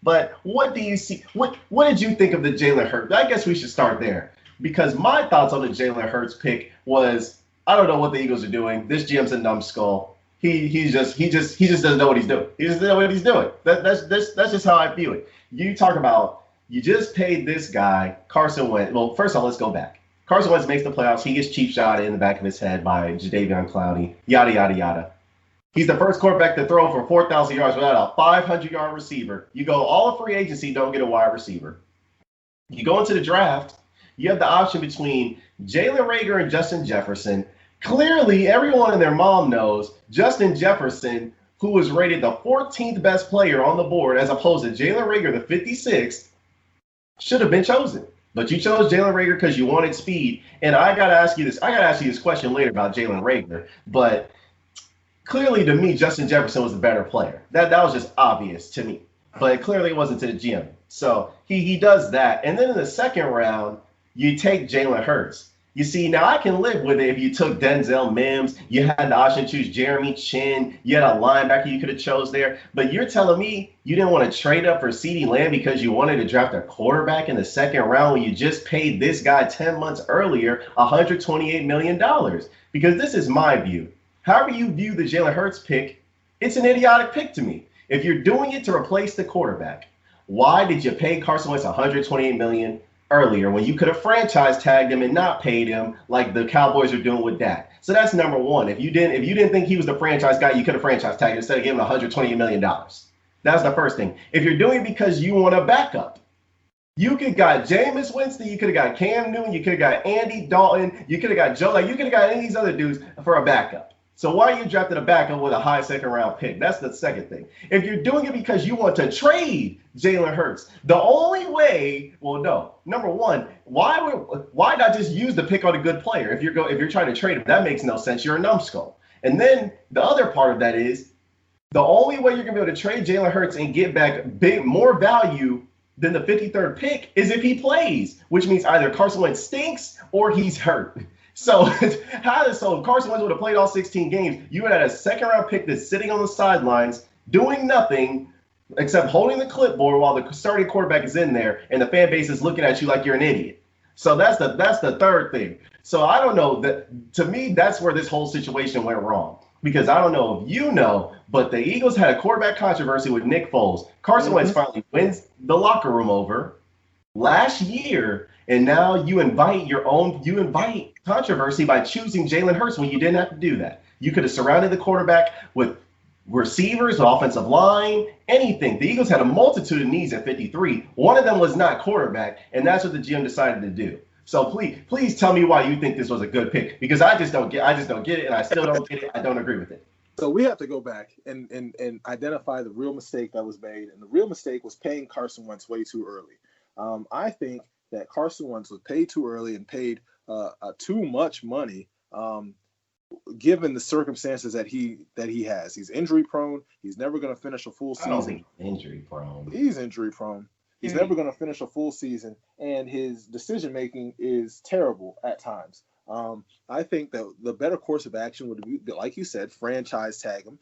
But what do you see? What did you think of the Jalen Hurts? I guess we should start there, because my thoughts on the Jalen Hurts pick was, I don't know what the Eagles are doing. This GM's a numbskull. He just doesn't know what he's doing. He doesn't know what he's doing. That's just how I view it. You talk about, you just paid this guy Carson Wentz. Well, first of all, let's go back. Carson Wentz makes the playoffs. He gets cheap shot in the back of his head by Jadeveon Clowney. Yada yada yada. He's the first quarterback to throw for 4,000 yards without a 500-yard receiver. You go all of free agency, don't get a wide receiver. You go into the draft, you have the option between Jalen Reagor and Justin Jefferson. Clearly, everyone and their mom knows Justin Jefferson, who was rated the 14th best player on the board, as opposed to Jalen Reagor, the 56th, should have been chosen. But you chose Jalen Reagor because you wanted speed. And I got to ask you this question later about Jalen Reagor. But clearly, to me, Justin Jefferson was the better player. That was just obvious to me. But clearly it wasn't to the GM. So he does that. And then in the second round, you take Jalen Hurts. You see, now I can live with it if you took Denzel Mims. You had the option to choose Jeremy Chin. You had a linebacker you could have chose there. But you're telling me you didn't want to trade up for CeeDee Lamb because you wanted to draft a quarterback in the second round when you just paid this guy 10 months earlier $128 million? Because this is my view. However you view the Jalen Hurts pick, it's an idiotic pick to me. If you're doing it to replace the quarterback, why did you pay Carson Wentz $128 million earlier when you could have franchise tagged him and not paid him like the Cowboys are doing with Dak? So that's number one. If you didn't think he was the franchise guy, you could have franchise tagged him instead of giving him $128 million. That's the first thing. If you're doing it because you want a backup, you could have got Jameis Winston, you could have got Cam Newton, you could have got Andy Dalton, you could have got Joe, you could have got any of these other dudes for a backup. So why are you drafting a backup with a high second round pick? That's the second thing. If you're doing it because you want to trade Jalen Hurts, the only way, well, no. Number one, why not just use the pick on a good player? If you're trying to trade him, that makes no sense. You're a numbskull. And then the other part of that is the only way you're gonna be able to trade Jalen Hurts and get back more value than the 53rd pick is if he plays, which means either Carson Wentz stinks or he's hurt. So Carson Wentz would have played all 16 games. You would have had a second-round pick that's sitting on the sidelines doing nothing except holding the clipboard while the starting quarterback is in there, and the fan base is looking at you like you're an idiot. So that's the third thing. So I don't know. To me, that's where this whole situation went wrong. Because I don't know if you know, but the Eagles had a quarterback controversy with Nick Foles. Carson Wentz finally wins the locker room over last year, and now you invite controversy by choosing Jalen Hurts when you didn't have to do that. You could have surrounded the quarterback with receivers, offensive line, anything. The Eagles had a multitude of needs at 53. One of them was not quarterback, and that's what the GM decided to do. So please tell me why you think this was a good pick, because I just don't get it, and I still don't get it. I don't agree with it. So we have to go back and identify the real mistake that was made, and the real mistake was paying Carson Wentz way too early. I think that Carson Wentz was paid too early and paid too much money, given the circumstances that he has. He's injury prone. He's never going to finish a full season. I don't think he's injury prone. He's injury prone. He's never going to finish a full season, and his decision making is terrible at times. I think that the better course of action would be, like you said, franchise tag him.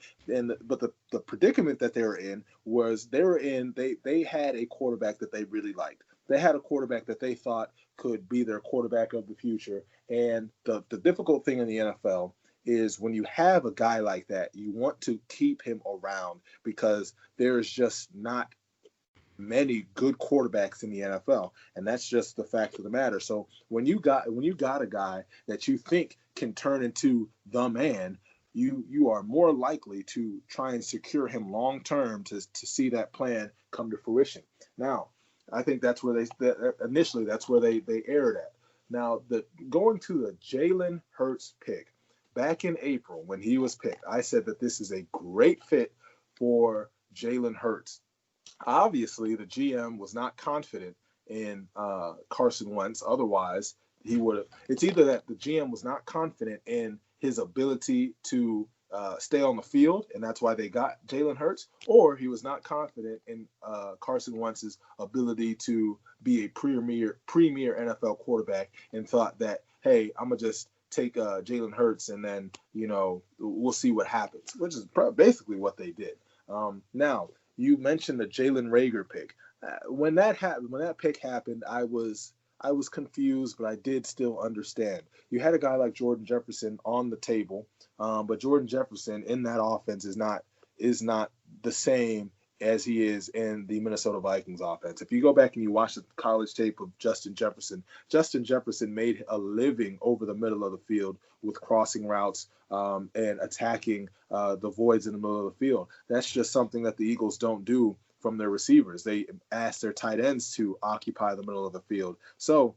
But the predicament that they were in was they had a quarterback that they really liked. They had a quarterback that they thought could be their quarterback of the future. And the difficult thing in the NFL is when you have a guy like that, you want to keep him around because there's just not many good quarterbacks in the NFL, and that's just the fact of the matter. So when you got a guy that you think can turn into the man, you are more likely to try and secure him long term to see that plan come to fruition. Now, I think that's where initially that's where they erred at. Now, going to the Jalen Hurts pick back in April when he was picked, I said that this is a great fit for Jalen Hurts. Obviously, the GM was not confident in Carson Wentz. Otherwise, he would have. It's either that the GM was not confident in his ability to stay on the field, and that's why they got Jalen Hurts, or he was not confident in Carson Wentz's ability to be a premier NFL quarterback, and thought that, hey, I'm gonna just take Jalen Hurts, and then we'll see what happens, which is basically what they did. Now, you mentioned the Jalen Reagor pick. When that pick happened, I was confused, but I did still understand. You had a guy like Jordan Jefferson on the table, but Jordan Jefferson in that offense is not the same as he is in the Minnesota Vikings offense. If you go back and you watch the college tape of Justin Jefferson made a living over the middle of the field with crossing routes and attacking the voids in the middle of the field. That's just something that the Eagles don't do from their receivers. They ask their tight ends to occupy the middle of the field. So,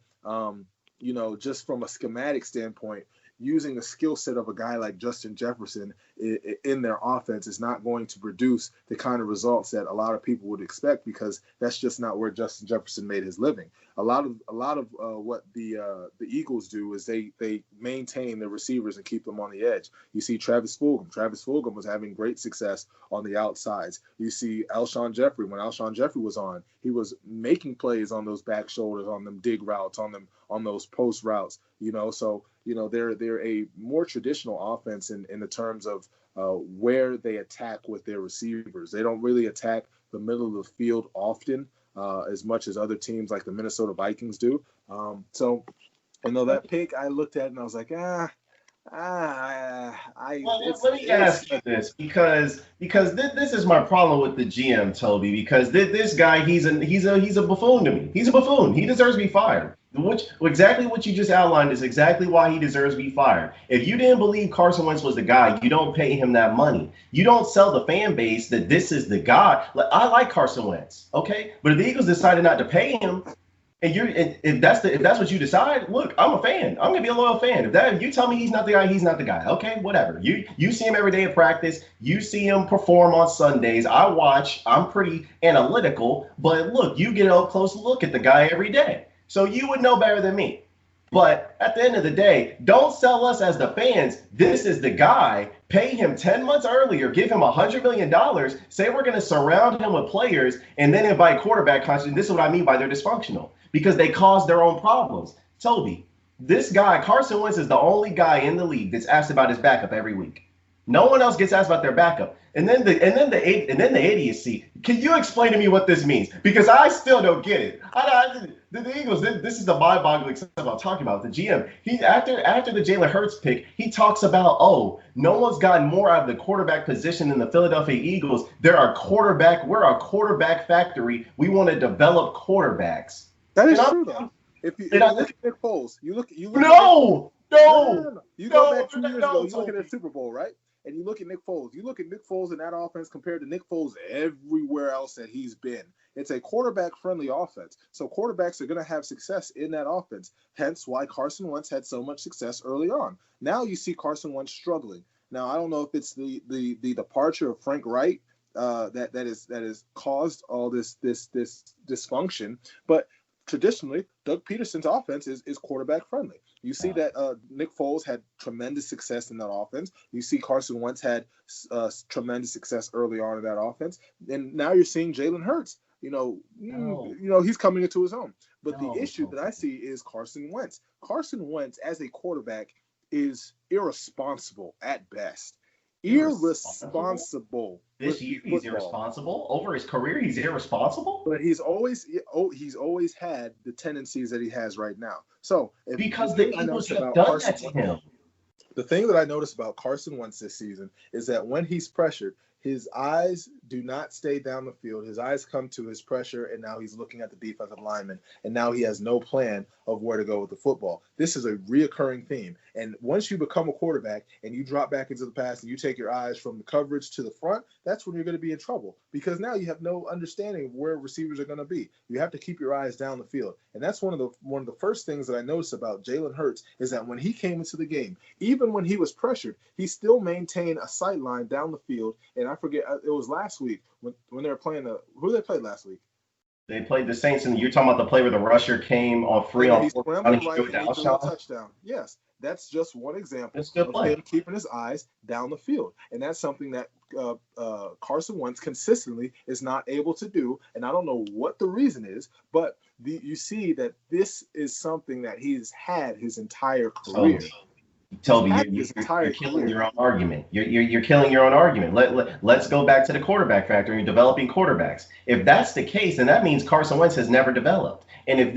just from a schematic standpoint, using the skill set of a guy like Justin Jefferson in their offense is not going to produce the kind of results that a lot of people would expect, because that's just not where Justin Jefferson made his living. A lot of what the Eagles do is they maintain the receivers and keep them on the edge. You see Travis Fulgham. Travis Fulgham was having great success on the outsides. You see Alshon Jeffrey. When Alshon Jeffrey was on, he was making plays on those back shoulders, on them dig routes, on those post routes. So they're a more traditional offense in the terms of where they attack with their receivers. They don't really attack the middle of the field often, as much as other teams like the Minnesota Vikings do. So, that pick, I looked at it and I was like, let me ask you this, because this is my problem with the GM, Toby. Because this guy, he's a buffoon to me. He's a buffoon. He deserves to be fired. Exactly what you just outlined is exactly why he deserves to be fired. If you didn't believe Carson Wentz was the guy, you don't pay him that money. You don't sell the fan base that this is the guy. I like Carson Wentz, okay? But if the Eagles decided not to pay him, if that's what you decide, look, I'm a fan. I'm gonna be a loyal fan. If you tell me he's not the guy, he's not the guy. Okay, whatever. You see him every day at practice. You see him perform on Sundays. I watch. I'm pretty analytical, but look, you get a close look at the guy every day. So you would know better than me. But at the end of the day, don't sell us as the fans. This is the guy. Pay him 10 months earlier. Give him $100 million. Say we're going to surround him with players and then invite quarterback conscience. This is what I mean by they're dysfunctional, because they cause their own problems. Toby, this guy, Carson Wentz, is the only guy in the league that's asked about his backup every week. No one else gets asked about their backup. And then the idiocy. Can you explain to me what this means? Because I still don't get it. The Eagles, this is the mind-boggling stuff I'm talking about. The GM, after the Jalen Hurts pick, he talks about, no one's gotten more out of the quarterback position than the Philadelphia Eagles. We're a quarterback factory. We want to develop quarterbacks. That is true, though. If you look at Nick Foles, you look. No. You go back 2 years ago. You look at the Super Bowl, right? And you look at Nick Foles. You look at Nick Foles in that offense compared to Nick Foles everywhere else that he's been. It's a quarterback-friendly offense. So quarterbacks are going to have success in that offense. Hence why Carson Wentz had so much success early on. Now you see Carson Wentz struggling. Now I don't know if it's the departure of Frank Wright that has caused all this dysfunction, but traditionally, Doug Peterson's offense is quarterback friendly. You see that Nick Foles had tremendous success in that offense. You see Carson Wentz had tremendous success early on in that offense, and now you're seeing Jalen Hurts. He's coming into his own. But the issue that I see is Carson Wentz. Carson Wentz as a quarterback is irresponsible at best. Irresponsible. This year he's irresponsible. Over his career, he's irresponsible. But he's always had the tendencies that he has right now. So because the Eagles have done that to him. The thing that I noticed about Carson Wentz this season is that when he's pressured, his eyes do not stay down the field. His eyes come to his pressure, and now he's looking at the defensive lineman, and now he has no plan of where to go with the football. This is a reoccurring theme. And once you become a quarterback and you drop back into the pass and you take your eyes from the coverage to the front, that's when you're going to be in trouble, because now you have no understanding of where receivers are going to be. You have to keep your eyes down the field. And that's one of the first things that I noticed about Jalen Hurts is that when he came into the game, even when he was pressured, he still maintained a sight line down the field. And I forget, it was last week when they were playing who they played last week? They played the Saints, and you're talking about the play where the rusher came on free on fourth down and he threw a touchdown. Yes, that's just one example of him keeping his eyes down the field, and that's something that Carson Wentz consistently is not able to do. And I don't know what the reason is, but you see that this is something that he's had his entire career. Toby, you're killing your own argument. You're killing your own argument. Let's go back to the quarterback factor. You're developing quarterbacks. If that's the case, then that means Carson Wentz has never developed. And if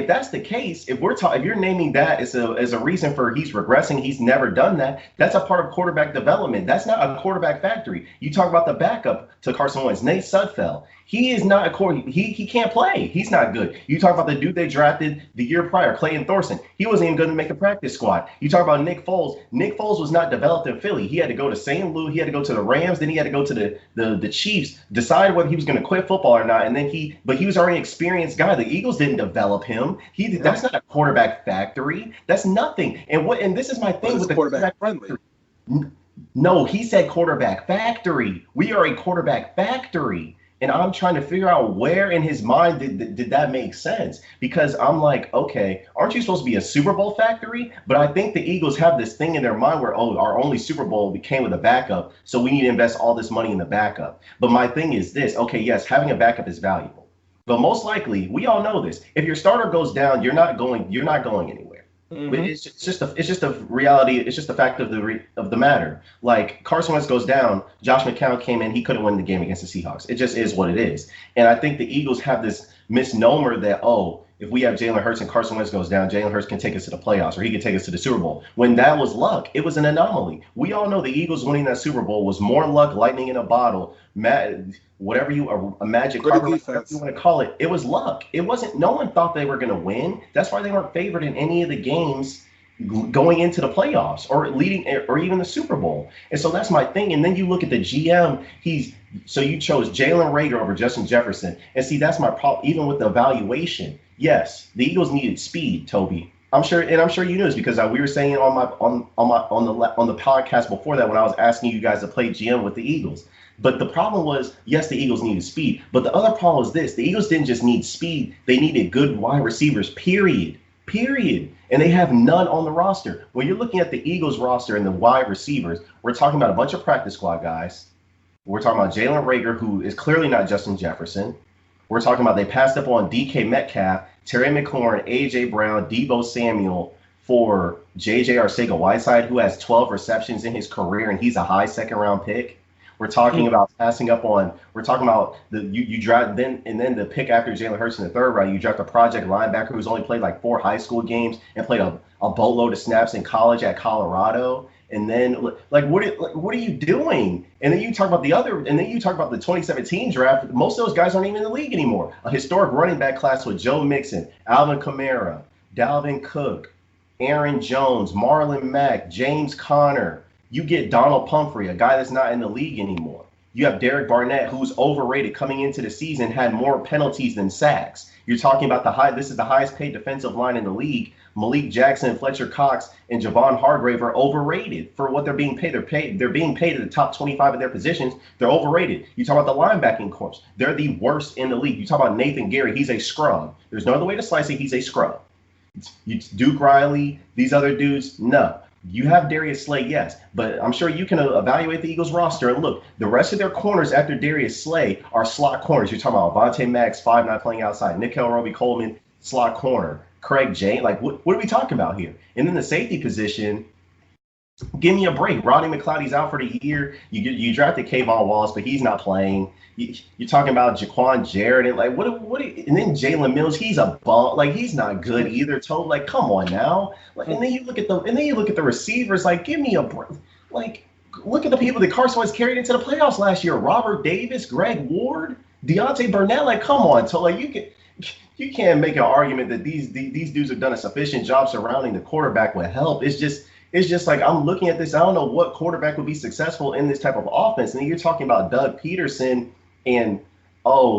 that's the case, if you're naming that as a reason for he's regressing, he's never done that. That's a part of quarterback development. That's not a quarterback factory. You talk about the backup to Carson Wentz, Nate Sudfeld. He is not a quarterback. He can't play. He's not good. You talk about the dude they drafted the year prior, Clayton Thorson. He wasn't even going to make the practice squad. You talk about Nick Foles. Nick Foles was not developed in Philly. He had to go to St. Louis. He had to go to the Rams. Then he had to go to the Chiefs, decide whether he was going to quit football or not. And then he was already an experienced guy. The Eagles didn't develop him. That's not a quarterback factory. That's nothing. And this is my thing with the quarterback friendly. No, he said quarterback factory. We are a quarterback factory. And I'm trying to figure out where in his mind did that make sense? Because I'm like, okay, aren't you supposed to be a Super Bowl factory? But I think the Eagles have this thing in their mind where, our only Super Bowl came with a backup, so we need to invest all this money in the backup. But my thing is this, okay, yes, having a backup is valuable. But most likely, we all know this. If your starter goes down, you're not going anywhere. Mm-hmm. It's just a reality. It's just a fact of the matter. Like Carson Wentz goes down, Josh McCown came in, he couldn't win the game against the Seahawks. It just is what it is. And I think the Eagles have this misnomer that, if we have Jalen Hurts and Carson Wentz goes down, Jalen Hurts can take us to the playoffs or he can take us to the Super Bowl. When that was luck, it was an anomaly. We all know the Eagles winning that Super Bowl was more luck, lightning in a bottle, whatever a magic carpet, whatever you want to call it. It was luck. It wasn't. No one thought they were going to win. That's why they weren't favored in any of the games going into the playoffs or even the Super Bowl. And so that's my thing. And then you look at the GM. So you chose Jalen Reagor over Justin Jefferson. And see, that's my problem. Even with the evaluation. Yes, the Eagles needed speed, Toby. I'm sure you knew this because we were saying it on the podcast before that when I was asking you guys to play GM with the Eagles. But the problem was, yes, the Eagles needed speed. But the other problem was this: the Eagles didn't just need speed; they needed good wide receivers. Period. And they have none on the roster. When you're looking at the Eagles roster and the wide receivers, we're talking about a bunch of practice squad guys. We're talking about Jalen Reagor, who is clearly not Justin Jefferson. We're talking about they passed up on DK Metcalf, Terry McLaurin, A.J. Brown, Deebo Samuel for J.J. Arcega-Whiteside, who has 12 receptions in his career, and he's a high second-round pick. We're talking about passing up on. We're talking about you draft then the pick after Jalen Hurts in the third round. You draft a project linebacker who's only played like 4 high school games and played a boatload of snaps in college at Colorado. And then, what are you doing? And then you talk about the 2017 draft. Most of those guys aren't even in the league anymore. A historic running back class with Joe Mixon, Alvin Kamara, Dalvin Cook, Aaron Jones, Marlon Mack, James Conner. You get Donald Pumphrey, a guy that's not in the league anymore. You have Derek Barnett, who's overrated coming into the season, had more penalties than sacks. You're talking about this is the highest paid defensive line in the league. Malik Jackson, Fletcher Cox, and Javon Hargrave are overrated for what they're being paid. They're being paid at the top 25 of their positions. They're overrated. You talk about the linebacking corps. They're the worst in the league. You talk about Nathan Gary. He's a scrub. There's no other way to slice it. He's a scrub. Duke Riley, these other dudes, no. You have Darius Slay, yes, but I'm sure you can evaluate the Eagles roster and look, the rest of their corners after Darius Slay are slot corners. You're talking about Vontae Max, 5'9", playing outside, Nickel Roby-Coleman, slot corner, Craig Jane. Like, what are we talking about here? And then the safety position, give me a break. Rodney McLeody's out for the year. You drafted Kayvon Wallace, but he's not playing. You're talking about Jaquan Jarrett and like what? And then Jalen Mills, he's a bum. Like he's not good either. Told like come on now. Like and then you look at the receivers. Like give me a break. Like Look at the people that Carson Wentz carried into the playoffs last year. Robert Davis, Greg Ward, Deontay Burnett. Like, come on. So, like, you can't make an argument that these dudes have done a sufficient job surrounding the quarterback with help. It's just like I'm looking at this. I don't know what quarterback would be successful in this type of offense. And then you're talking about Doug Peterson and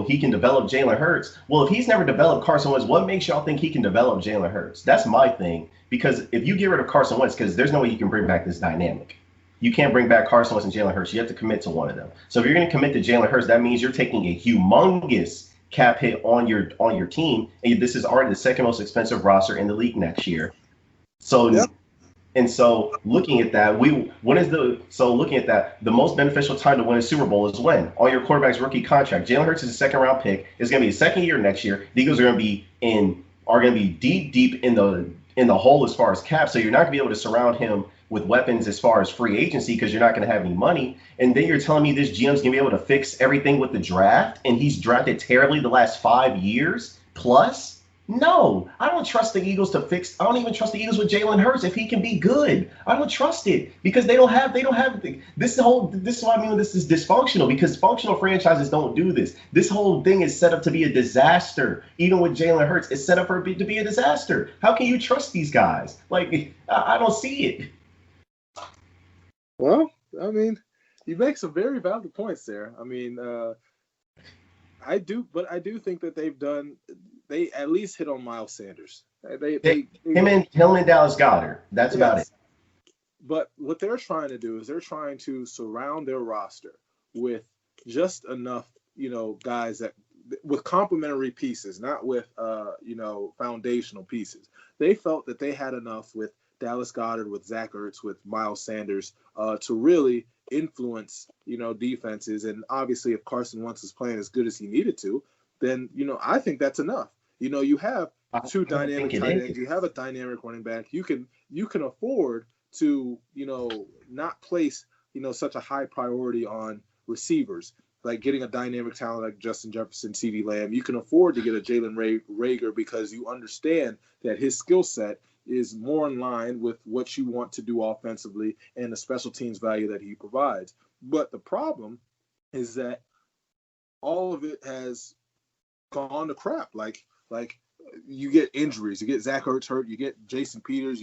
he can develop Jalen Hurts. Well, if he's never developed Carson Wentz, what makes y'all think he can develop Jalen Hurts? That's my thing. Because if you get rid of Carson Wentz, because there's no way you can bring back this dynamic. You can't bring back Carson Wentz and Jalen Hurts. You have to commit to one of them. So if you're going to commit to Jalen Hurts, that means you're taking a humongous cap hit on your team, and this is already the second most expensive roster in the league next year. So, yep. And so looking at that, looking at that, the most beneficial time to win a Super Bowl is when on your quarterback's rookie contract. Jalen Hurts is a second round pick. It's going to be his second year next year. The Eagles are going to be deep in the hole as far as cap. So you're not going to be able to surround him with weapons as far as free agency because you're not going to have any money. And then you're telling me this GM's going to be able to fix everything with the draft, and he's drafted terribly the last 5 years plus? No, I don't trust the Eagles to fix. I don't even trust the Eagles with Jalen Hurts if he can be good. I don't trust it because they don't have this is what I mean. This is dysfunctional because functional franchises don't do this. This whole thing is set up to be a disaster. Even with Jalen Hurts, it's set up to be a disaster. How can you trust these guys? Like, I don't see it. Well, I mean, you make some very valid points there. I mean, I do think that they at least hit on Miles Sanders. Him and Dallas Goedert. That's about it. But what they're trying to do is they're trying to surround their roster with just enough, guys that with complementary pieces, not with foundational pieces. They felt that they had enough with Dallas Goedert, with Zach Ertz, with Miles Sanders to really influence, defenses. And obviously, if Carson Wentz is playing as good as he needed to, then, I think that's enough. You have two dynamic tight ends. You have a dynamic running back. You can afford to, not place, such a high priority on receivers, like getting a dynamic talent like Justin Jefferson, CeeDee Lamb. You can afford to get a Jalen Reagor because you understand that his skill set is more in line with what you want to do offensively and the special teams value that he provides. But the problem is that all of it has gone to crap. Like you get injuries, you get Zach Ertz hurt, you get Jason Peters.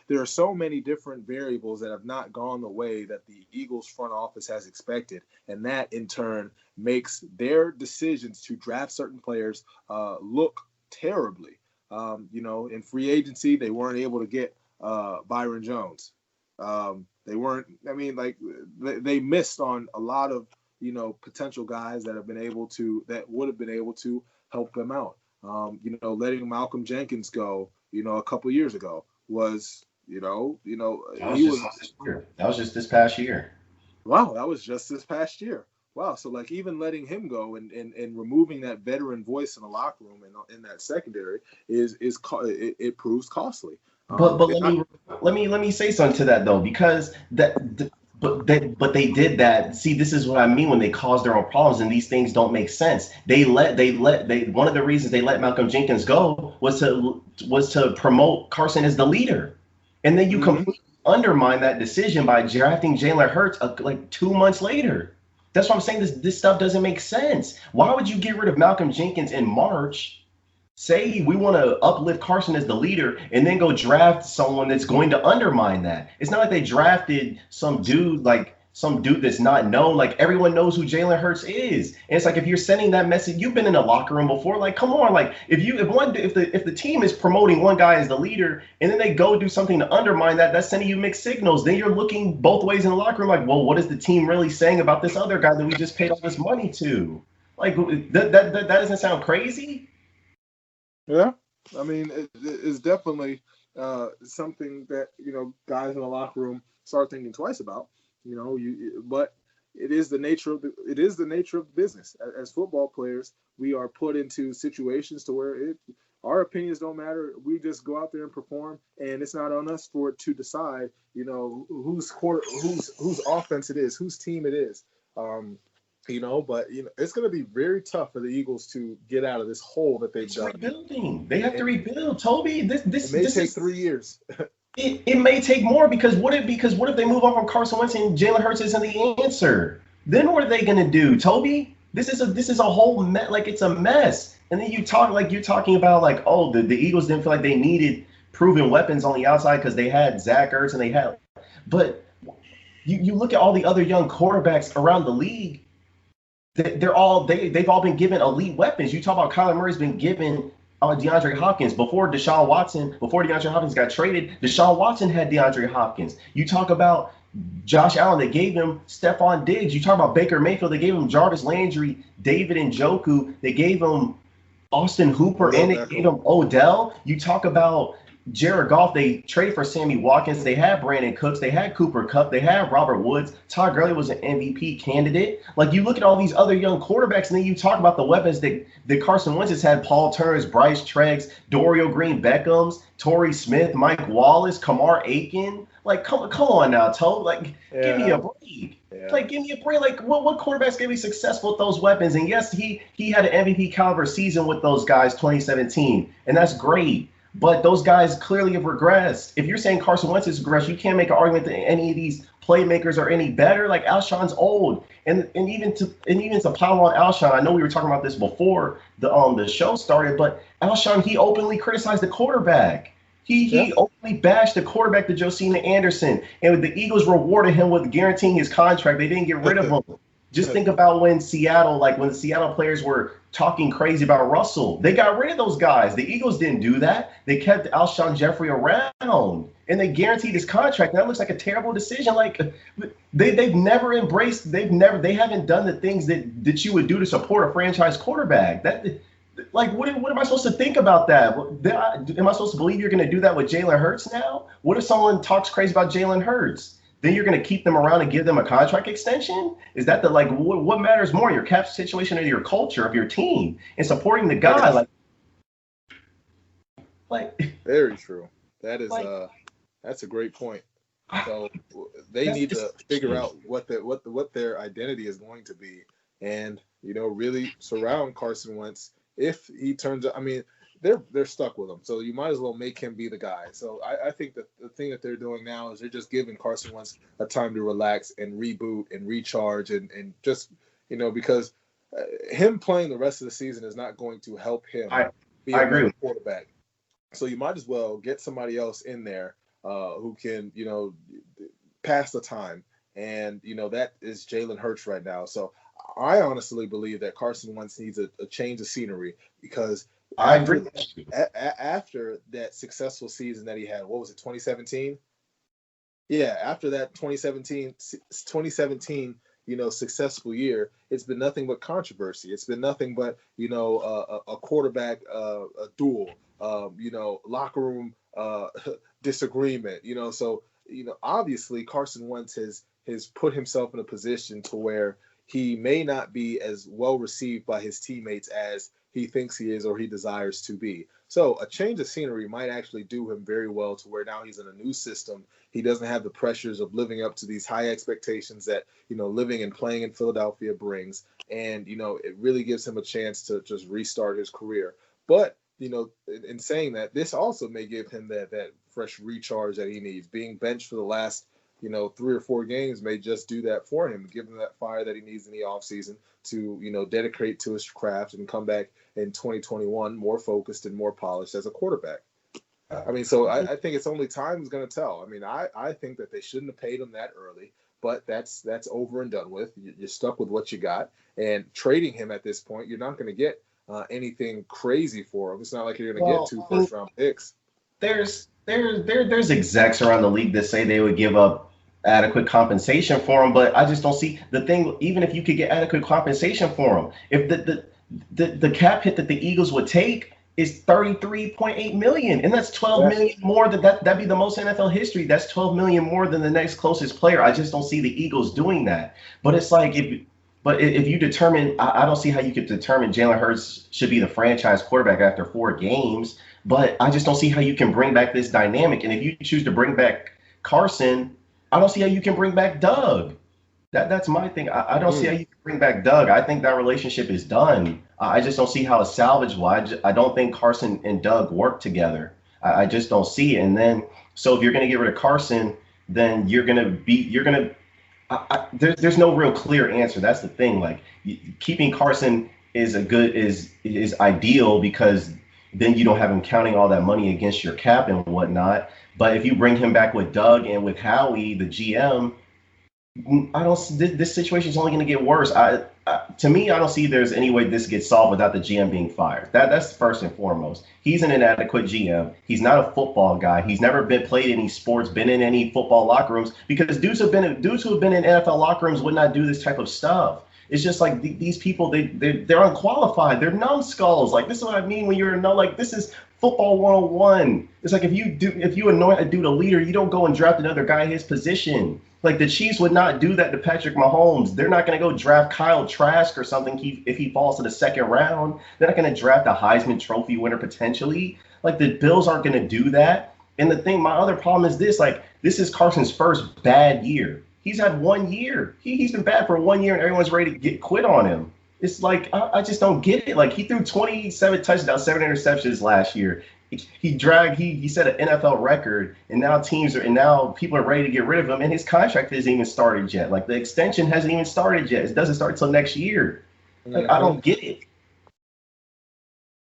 There are so many different variables that have not gone the way that the Eagles front office has expected. And that in turn makes their decisions to draft certain players look terribly. In free agency, they weren't able to get Byron Jones. They weren't, they missed on a lot of, potential guys that would have been able to help them out. Letting Malcolm Jenkins go, a couple of years ago was, that was just this past year. Wow, that was just this past year. Wow, so even letting him go and removing that veteran voice in the locker room and in that secondary it proves costly. But let me say something to that though, because but they did that. See, this is what I mean when they cause their own problems and these things don't make sense. One of the reasons they let Malcolm Jenkins go was to promote Carson as the leader, and then you completely undermine that decision by drafting Jalen Hurts 2 months later. That's what I'm saying. This stuff doesn't make sense. Why would you get rid of Malcolm Jenkins in March, say we want to uplift Carson as the leader, and then go draft someone that's going to undermine that? It's not like they drafted some dude that's not known. Like, everyone knows who Jalen Hurts is. And it's like, if you're sending that message, you've been in a locker room before. Like, come on. Like, if the team is promoting one guy as the leader and then they go do something to undermine that, that's sending you mixed signals. Then you're looking both ways in the locker room. Like, well, what is the team really saying about this other guy that we just paid all this money to? Like, that doesn't sound crazy? Yeah. I mean, it's definitely something that, guys in the locker room start thinking twice about. But it is the nature of the business. As football players, we are put into situations to where our opinions don't matter. We just go out there and perform, and it's not on us for it to decide, whose offense it is, whose team it is. But it's going to be very tough for the Eagles to get out of this hole that they've done. Rebuilding. They have to rebuild, Toby. This may take 3 years. It may take more because what if they move on from Carson Wentz and Jalen Hurts isn't the answer? Then what are they gonna do, Toby? This is a whole like it's a mess. And then you're talking about like, oh, the Eagles didn't feel like they needed proven weapons on the outside because they had Zach Ertz and they had, but you look at all the other young quarterbacks around the league. They've all been given elite weapons. You talk about Kyler Murray's been given DeAndre Hopkins before DeAndre Hopkins got traded. Deshaun Watson had DeAndre Hopkins. You talk about Josh Allen, they gave him Stephon Diggs. You talk about Baker Mayfield, they gave him Jarvis Landry, David Njoku. They gave him Austin Hooper, and they gave him Odell. You talk about Jared Goff, they traded for Sammy Watkins. They had Brandon Cooks. They had Cooper Kupp. They had Robert Woods. Todd Gurley was an MVP candidate. Like, you look at all these other young quarterbacks, and then you talk about the weapons that Carson Wentz has had: Paul Turner, Bryce Treggs, Dorial Green Beckhams, Torrey Smith, Mike Wallace, Kamar Aiken. Like, come on now, Toad. Like, give me a break. Yeah. Like, give me a break. Like, what quarterback's gonna be successful with those weapons? And yes, he had an MVP caliber season with those guys 2017, and that's great. But those guys clearly have regressed. If you're saying Carson Wentz has regressed, you can't make an argument that any of these playmakers are any better. Like, Alshon's old, and even to pile on Alshon, I know we were talking about this before the show started, but Alshon, he openly criticized the quarterback. He openly bashed the quarterback to Josina Anderson, and the Eagles rewarded him with guaranteeing his contract. They didn't get rid of him. Just think about when the Seattle players were talking crazy about Russell. They got rid of those guys. The Eagles didn't do that. They kept Alshon Jeffrey around, and they guaranteed his contract. That looks like a terrible decision. Like, they haven't done the things that you would do to support a franchise quarterback. What am I supposed to think about that? Am I supposed to believe you're going to do that with Jalen Hurts now? What if someone talks crazy about Jalen Hurts? Then you're going to keep them around and give them a contract extension? Is that what matters more, your cap situation or your culture of your team and supporting the guy? Very true. That is that's a great point. So they need to figure out what their identity is going to be, and really surround Carson Wentz if he turns out. I mean, they're stuck with him, so you might as well make him be the guy. So I think that the thing that they're doing now is they're just giving Carson Wentz a time to relax and reboot and recharge and just because him playing the rest of the season is not going to help him be a better quarterback. So you might as well get somebody else in there who can pass the time, and that is Jalen Hurts right now. So I honestly believe that Carson Wentz needs a change of scenery because after that successful season that he had, what was it, 2017? Yeah, after that 2017, successful year, it's been nothing but controversy. It's been nothing but, a quarterback a duel, locker room disagreement, So, obviously Carson Wentz has put himself in a position to where he may not be as well received by his teammates as he thinks he is or he desires to be. So a change of scenery might actually do him very well to where now he's in a new system. He doesn't have the pressures of living up to these high expectations that, living and playing in Philadelphia brings. And, it really gives him a chance to just restart his career. But, in saying that, this also may give him that fresh recharge that he needs. Being benched for the last 3 or 4 games may just do that for him, give him that fire that he needs in the offseason to, dedicate to his craft and come back in 2021 more focused and more polished as a quarterback. I mean, so I think it's only time is going to tell. I mean, I think that they shouldn't have paid him that early, but that's over and done with. You're stuck with what you got, and trading him at this point, you're not going to get anything crazy for him. It's not like you're going to get 2 first-round picks. There's execs around the league that say they would give up adequate compensation for him, but I just don't see the thing. Even if you could get adequate compensation for him, if the cap hit that the Eagles would take is $33.8 million, and that's $12 million more that'd be the most in NFL history. That's $12 million more than the next closest player. I just don't see the Eagles doing that. But it's like if you determine, I don't see how you could determine Jalen Hurts should be the franchise quarterback after 4 games. But I just don't see how you can bring back this dynamic. And if you choose to bring back Carson, I don't see how you can bring back Doug. That's my thing. I don't see how you can bring back Doug. I think that relationship is done. I just don't see how it's salvageable. I don't think Carson and Doug work together. I just don't see it. And then So if you're going to get rid of Carson, then there's no real clear answer. That's the thing. Like keeping Carson is ideal because then you don't have him counting all that money against your cap and whatnot. But if you bring him back with Doug and with Howie, the GM, I don't. This situation is only going to get worse. To me, I don't see there's any way this gets solved without the GM being fired. That's first and foremost. He's an inadequate GM. He's not a football guy. He's never been played any sports, been in any football locker rooms. Because dudes who have been in NFL locker rooms would not do this type of stuff. It's just like these people, they're unqualified. They're numbskulls. Like this is what I mean when you're like this is football 101. It's like if you anoint a dude a leader, you don't go and draft another guy in his position. Like the Chiefs would not do that to Patrick Mahomes. They're not going to go draft Kyle Trask or something if he falls to the second round. They're not going to draft a Heisman Trophy winner potentially. Like the Bills aren't going to do that. And the thing, my other problem is this: like this is Carson's first bad year. He's had 1 year. He's been bad for 1 year, and everyone's ready to quit on him. It's like I just don't get it. Like he threw 27 touchdowns, 7 interceptions last year. He set an NFL record, and now people are ready to get rid of him, and his contract hasn't even started yet. Like the extension hasn't even started yet. It doesn't start until next year. Like I don't get it.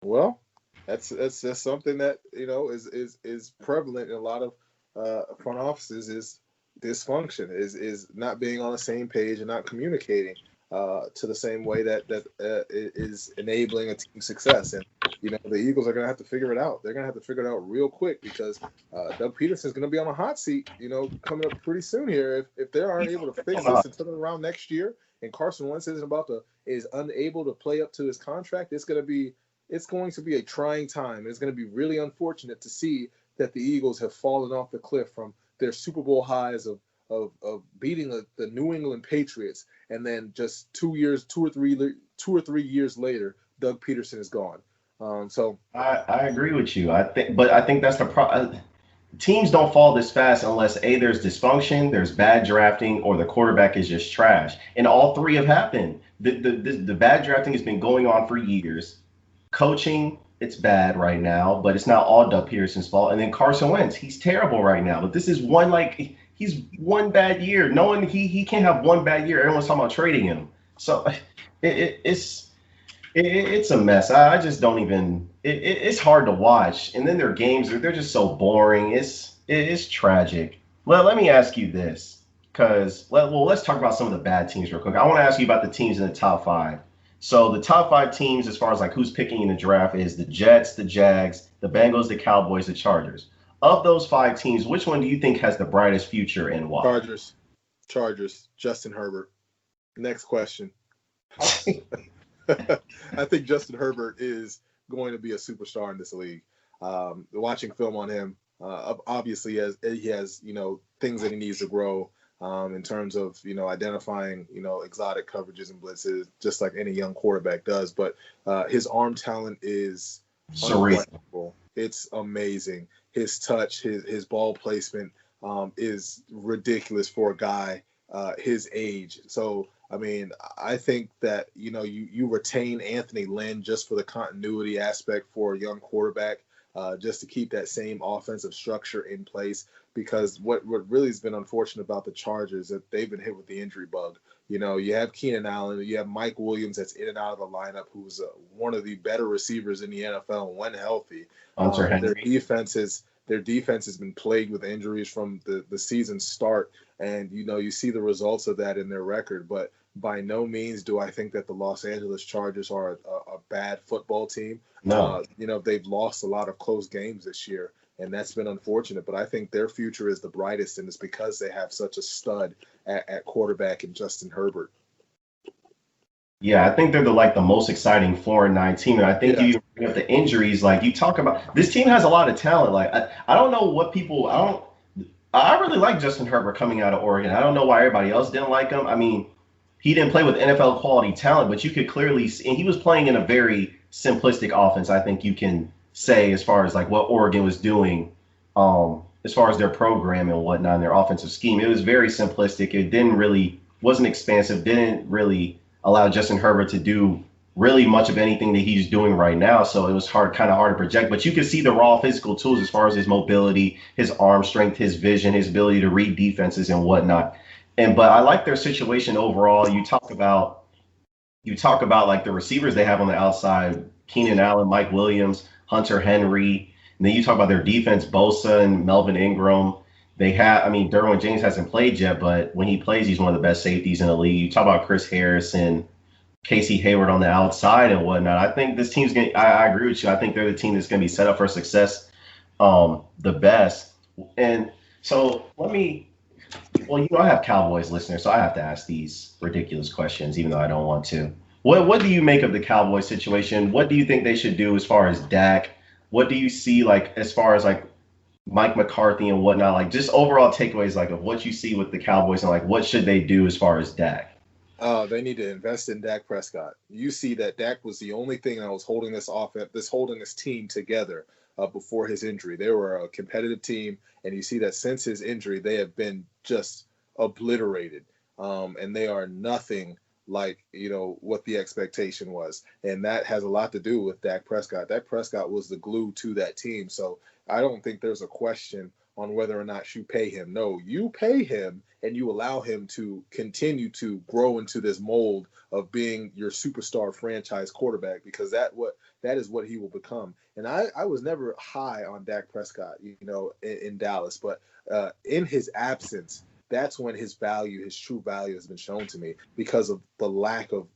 Well, that's just something that is prevalent in a lot of front offices is dysfunction, is not being on the same page and not communicating to the same way that is enabling a team's success. And the Eagles are going to have to figure it out. They're going to have to figure it out real quick because Doug Peterson's going to be on a hot seat, coming up pretty soon here. If they aren't able to fix this until around next year, and Carson Wentz is unable to play up to his contract, it's going to be a trying time. It's going to be really unfortunate to see that the Eagles have fallen off the cliff from their Super Bowl highs of beating the New England Patriots, and then just 2 or 3 years later, Doug Peterson is gone. So I agree with you. I think that's the problem. Teams don't fall this fast unless there's dysfunction, there's bad drafting, or the quarterback is just trash. And all three have happened. The bad drafting has been going on for years. Coaching, it's bad right now, but it's not all Doug Peterson's fault. And then Carson Wentz, he's terrible right now. But this is he's one bad year. No one he can't have one bad year. Everyone's talking about trading him. So it's a mess. I just don't even. It's hard to watch. And then their games they're just so boring. It's tragic. Well, let me ask you this, because let's talk about some of the bad teams real quick. I want to ask you about the teams in the top 5. So the top 5 teams, as far as like who's picking in the draft, is the Jets, the Jags, the Bengals, the Cowboys, the Chargers. Of those 5 teams, which one do you think has the brightest future and why? Chargers. Justin Herbert. Next question. I think Justin Herbert is going to be a superstar in this league. Watching film on him, obviously he has things that he needs to grow in terms of identifying exotic coverages and blitzes, just like any young quarterback does. But his arm talent is unbelievable. It's amazing. His touch, his ball placement is ridiculous for a guy his age. So I mean, I think that you retain Anthony Lynn just for the continuity aspect for a young quarterback, just to keep that same offensive structure in place. Because what really has been unfortunate about the Chargers is that they've been hit with the injury bug. You have Keenan Allen, you have Mike Williams that's in and out of the lineup, who's one of the better receivers in the NFL when healthy. Their defense has been plagued with injuries from the season start, and you see the results of that in their record. But by no means do I think that the Los Angeles Chargers are a bad football team. No. They've lost a lot of close games this year, and that's been unfortunate. But I think their future is the brightest, and it's because they have such a stud at quarterback in Justin Herbert. Yeah, I think they're the most exciting 4-9 team, and I think you bring up the injuries. Like you talk about, this team has a lot of talent. Like I don't know what people. I really like Justin Herbert coming out of Oregon. I don't know why everybody else didn't like him. I mean, he didn't play with NFL quality talent, but you could clearly see, and he was playing in a very simplistic offense. I think you can say as far as like what Oregon was doing, as far as their program and whatnot, and their offensive scheme. It was very simplistic. It wasn't expansive. Didn't really allow Justin Herbert to do really much of anything that he's doing right now. So it was kind of hard to project. But you can see the raw physical tools as far as his mobility, his arm strength, his vision, his ability to read defenses and whatnot. But I like their situation overall. You talk about like the receivers they have on the outside: Keenan Allen, Mike Williams, Hunter Henry. And then you talk about their defense: Bosa and Melvin Ingram. Derwin James hasn't played yet, but when he plays, he's one of the best safeties in the league. You talk about Chris Harrison, Casey Hayward on the outside and whatnot. I think this team's going to, I agree with you. I think they're the team that's going to be set up for success the best. And so I have Cowboys listeners, so I have to ask these ridiculous questions, even though I don't want to. What do you make of the Cowboys situation? What do you think they should do as far as Dak? What do you see like as far as like Mike McCarthy and whatnot? Like just overall takeaways like of what you see with the Cowboys and like what should they do as far as Dak? They need to invest in Dak Prescott. You see that Dak was the only thing that was holding this team together before his injury. They were a competitive team, and you see that since his injury, they have been just obliterated, and they are nothing like what the expectation was, and that has a lot to do with Dak Prescott. Dak Prescott was the glue to that team, so I don't think there's a question on whether or not you pay him. No, you pay him and you allow him to continue to grow into this mold of being your superstar franchise quarterback, because that is what he will become. And I was never high on Dak Prescott, in Dallas, but in his absence, that's when his true value has been shown to me, because of the lack of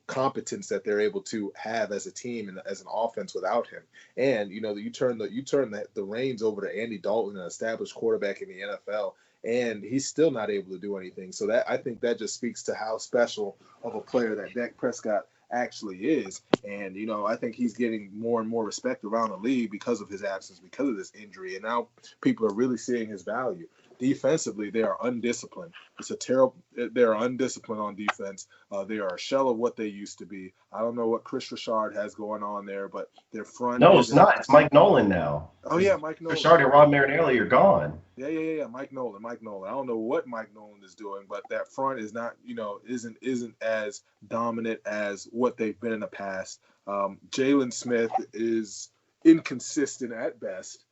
competence that they're able to have as a team and as an offense without him. And you turn the reins over to Andy Dalton, an established quarterback in the NFL, and he's still not able to do anything. So that, I think that just speaks to how special of a player that Dak Prescott actually is. And I think he's getting more and more respect around the league because of his absence, because of this injury, and now people are really seeing his value. Defensively, they are undisciplined. They are undisciplined on defense. They are a shell of what they used to be. I don't know what Chris Richard has going on there, but their front. No, it's not. It's Mike Nolan now. Oh yeah, Mike Nolan. Richard and Rod Marinelli are gone. Yeah. Mike Nolan. I don't know what Mike Nolan is doing, but that front is not, isn't as dominant as what they've been in the past. Jalen Smith is inconsistent at best.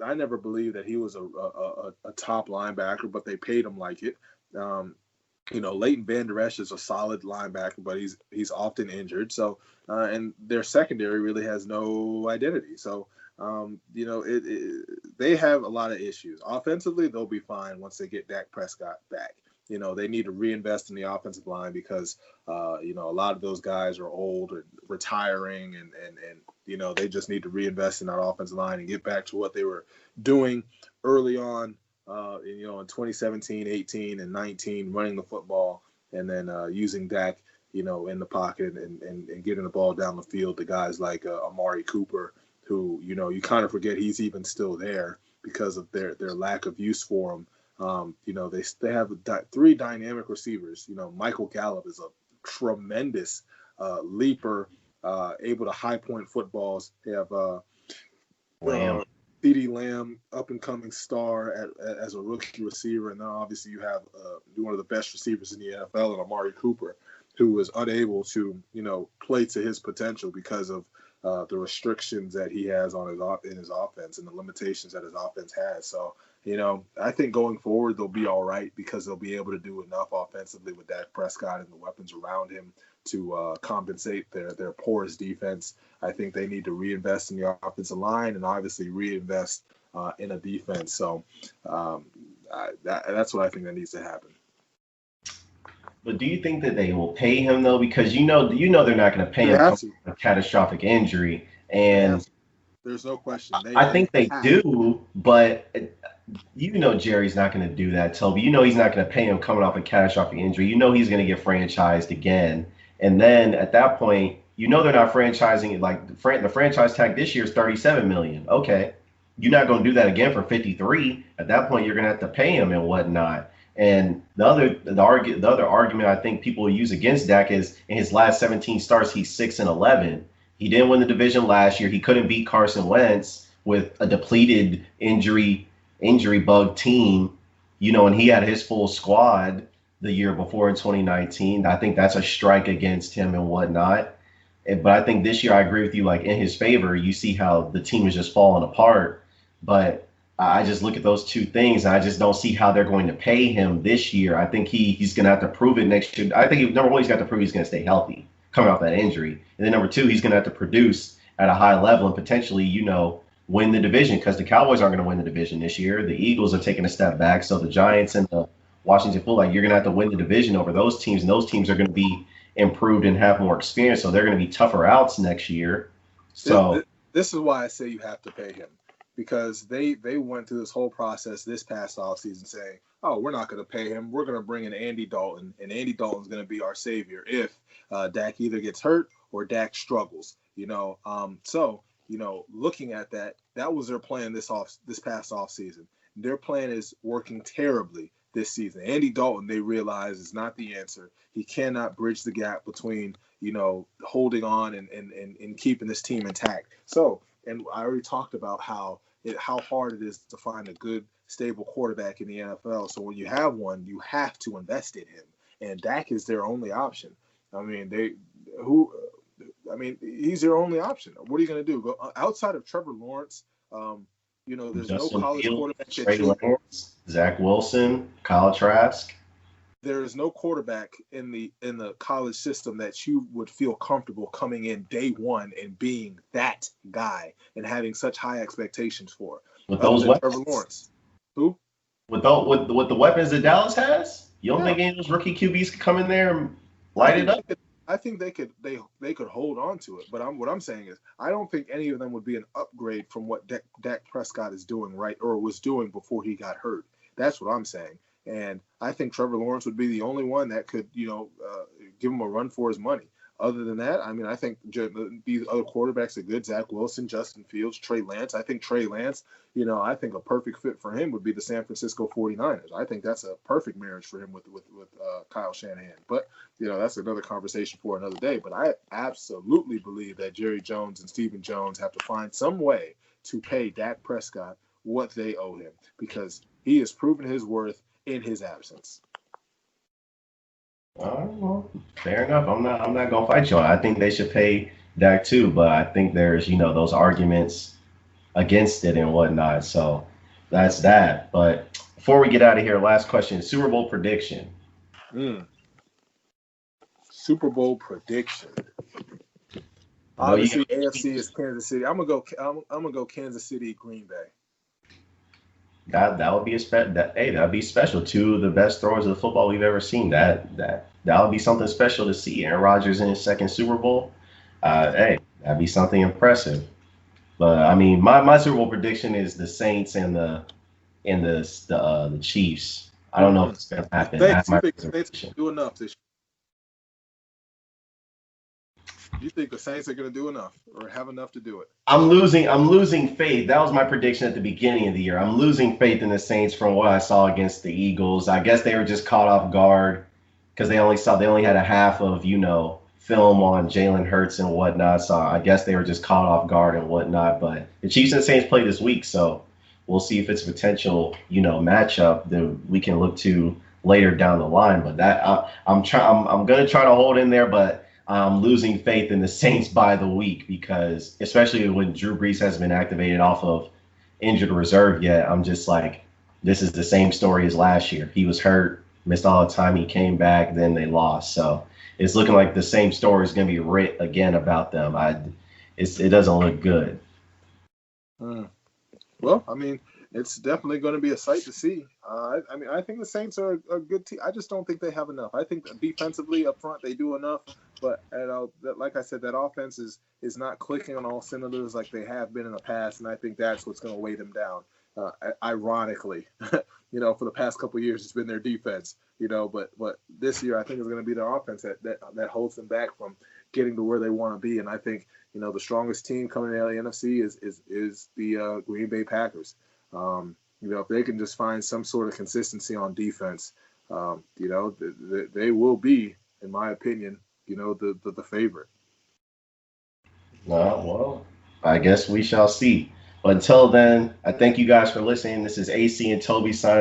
I never believed that he was a top linebacker, but they paid him like it. Leighton Vander Esch is a solid linebacker, but he's often injured. So, and their secondary really has no identity. So, they have a lot of issues. Offensively, they'll be fine once they get Dak Prescott back. They need to reinvest in the offensive line because, a lot of those guys are old or retiring, and they just need to reinvest in that offensive line and get back to what they were doing early on, in 2017, 18, and 19, running the football, and then using Dak, in the pocket and getting the ball down the field to guys like Amari Cooper, who, you kind of forget he's even still there because of their lack of use for him. They have three dynamic receivers. Michael Gallup is a tremendous leaper, able to high point footballs. They have CeeDee Lamb, up and coming star as a rookie receiver, and then obviously you have one of the best receivers in the NFL, and Amari Cooper, who was unable to play to his potential because of the restrictions that he has in his offense and the limitations that his offense has. So, I think going forward they'll be all right because they'll be able to do enough offensively with Dak Prescott and the weapons around him to compensate their porous defense. I think they need to reinvest in the offensive line and obviously reinvest in a defense. So that's what I think that needs to happen. But do you think that they will pay him though? Because they're not going to pay him for a catastrophic injury, and there's no question. I think they do, but Jerry's not going to do that, Toby. He's not going to pay him coming off a catastrophic injury. He's going to get franchised again, and then at that point, they're not franchising it. Like the franchise tag this year is $37 million. Okay, you're not going to do that again for $53. At that point, you're going to have to pay him and whatnot. And the other argument I think people will use against Dak is in his last 17 starts, he's 6-11. He didn't win the division last year. He couldn't beat Carson Wentz with a depleted injury bug team, and he had his full squad. the year before in 2019. I think that's a strike against him and whatnot. But I think this year I agree with you. Like in his favor, you see how the team is just falling apart. But I just look at those two things, and I just don't see how they're going to pay him this year. I think he's going to have to prove it next year. I think number one, he's got to prove he's going to stay healthy coming off that injury, and then number two, he's going to have to produce at a high level and potentially, win the division, because the Cowboys aren't going to win the division this year. The Eagles are taking a step back, so the Giants and the Washington football, like, you're going to have to win the division over those teams, and those teams are going to be improved and have more experience, so they're going to be tougher outs next year. So this is why I say you have to pay him, because they went through this whole process this past offseason saying, oh, we're not going to pay him. We're going to bring in Andy Dalton, and Andy Dalton's going to be our savior if Dak either gets hurt or Dak struggles. So looking at that was their plan this past offseason. Their plan is working terribly this season. Andy Dalton, they realize, is not the answer. He cannot bridge the gap between, holding on and keeping this team intact. So, and I already talked about how hard it is to find a good, stable quarterback in the NFL. So when you have one, you have to invest in him. And Dak is their only option. He's their only option. What are you going to do? Go outside of Trevor Lawrence? There's Justin no college Fields, quarterback Trey Lance, Zach Wilson, Kyle Trask. There is no quarterback in the college system that you would feel comfortable coming in day one and being that guy and having such high expectations for. With those weapons, Trevor Lawrence. Who? With the weapons that Dallas has, you don't think any of those rookie QBs could come in there and light it up? I think they could hold on to it, but what I'm saying is I don't think any of them would be an upgrade from what Dak Prescott is doing right or was doing before he got hurt. That's what I'm saying, and I think Trevor Lawrence would be the only one that could give him a run for his money. Other than that, I think these other quarterbacks are good. Zach Wilson, Justin Fields, Trey Lance. I think Trey Lance, I think a perfect fit for him would be the San Francisco 49ers. I think that's a perfect marriage for him with Kyle Shanahan. But, that's another conversation for another day. But I absolutely believe that Jerry Jones and Stephen Jones have to find some way to pay Dak Prescott what they owe him, because he has proven his worth in his absence. Well, fair enough. I'm not gonna fight you on it. I think they should pay Dak too, but I think there's those arguments against it and whatnot. So that's that. But before we get out of here, last question: Super Bowl prediction. Super Bowl prediction. Obviously, AFC is Kansas City. I'm gonna go Kansas City, Green Bay. That would be that'd be special. Two of the best throwers of the football we've ever seen. That would be something special to see. Aaron Rodgers in his second Super Bowl. That'd be something impressive. But my Super Bowl prediction is the Saints and the Chiefs. I don't know if it's gonna happen. Saints do enough this year. You think the Saints are going to do enough or have enough to do it? I'm losing faith. That was my prediction at the beginning of the year. I'm losing faith in the Saints from what I saw against the Eagles. I guess they were just caught off guard because they only had a half of film on Jalen Hurts and whatnot. So I guess they were just caught off guard and whatnot. But the Chiefs and Saints play this week, so we'll see if it's a potential matchup that we can look to later down the line. But that I'm gonna try to hold in there, but I'm losing faith in the Saints by the week, because especially when Drew Brees hasn't been activated off of injured reserve yet, I'm just like, this is the same story as last year. He was hurt, missed all the time, he came back, then they lost. So it's looking like the same story is going to be writ again about them. It doesn't look good. Well, it's definitely going to be a sight to see. I think the Saints are a good team. I just don't think they have enough. I think defensively up front they do enough, but like I said, that offense is not clicking on all cylinders like they have been in the past, and I think that's what's going to weigh them down. Ironically, for the past couple of years it's been their defense, but this year I think it's going to be their offense that holds them back from getting to where they want to be. And I think the strongest team coming out of the NFC is the Green Bay Packers. If they can just find some sort of consistency on defense, they will be, in my opinion, the favorite. Well, I guess we shall see. But until then, I thank you guys for listening. This is AC and Tobi signing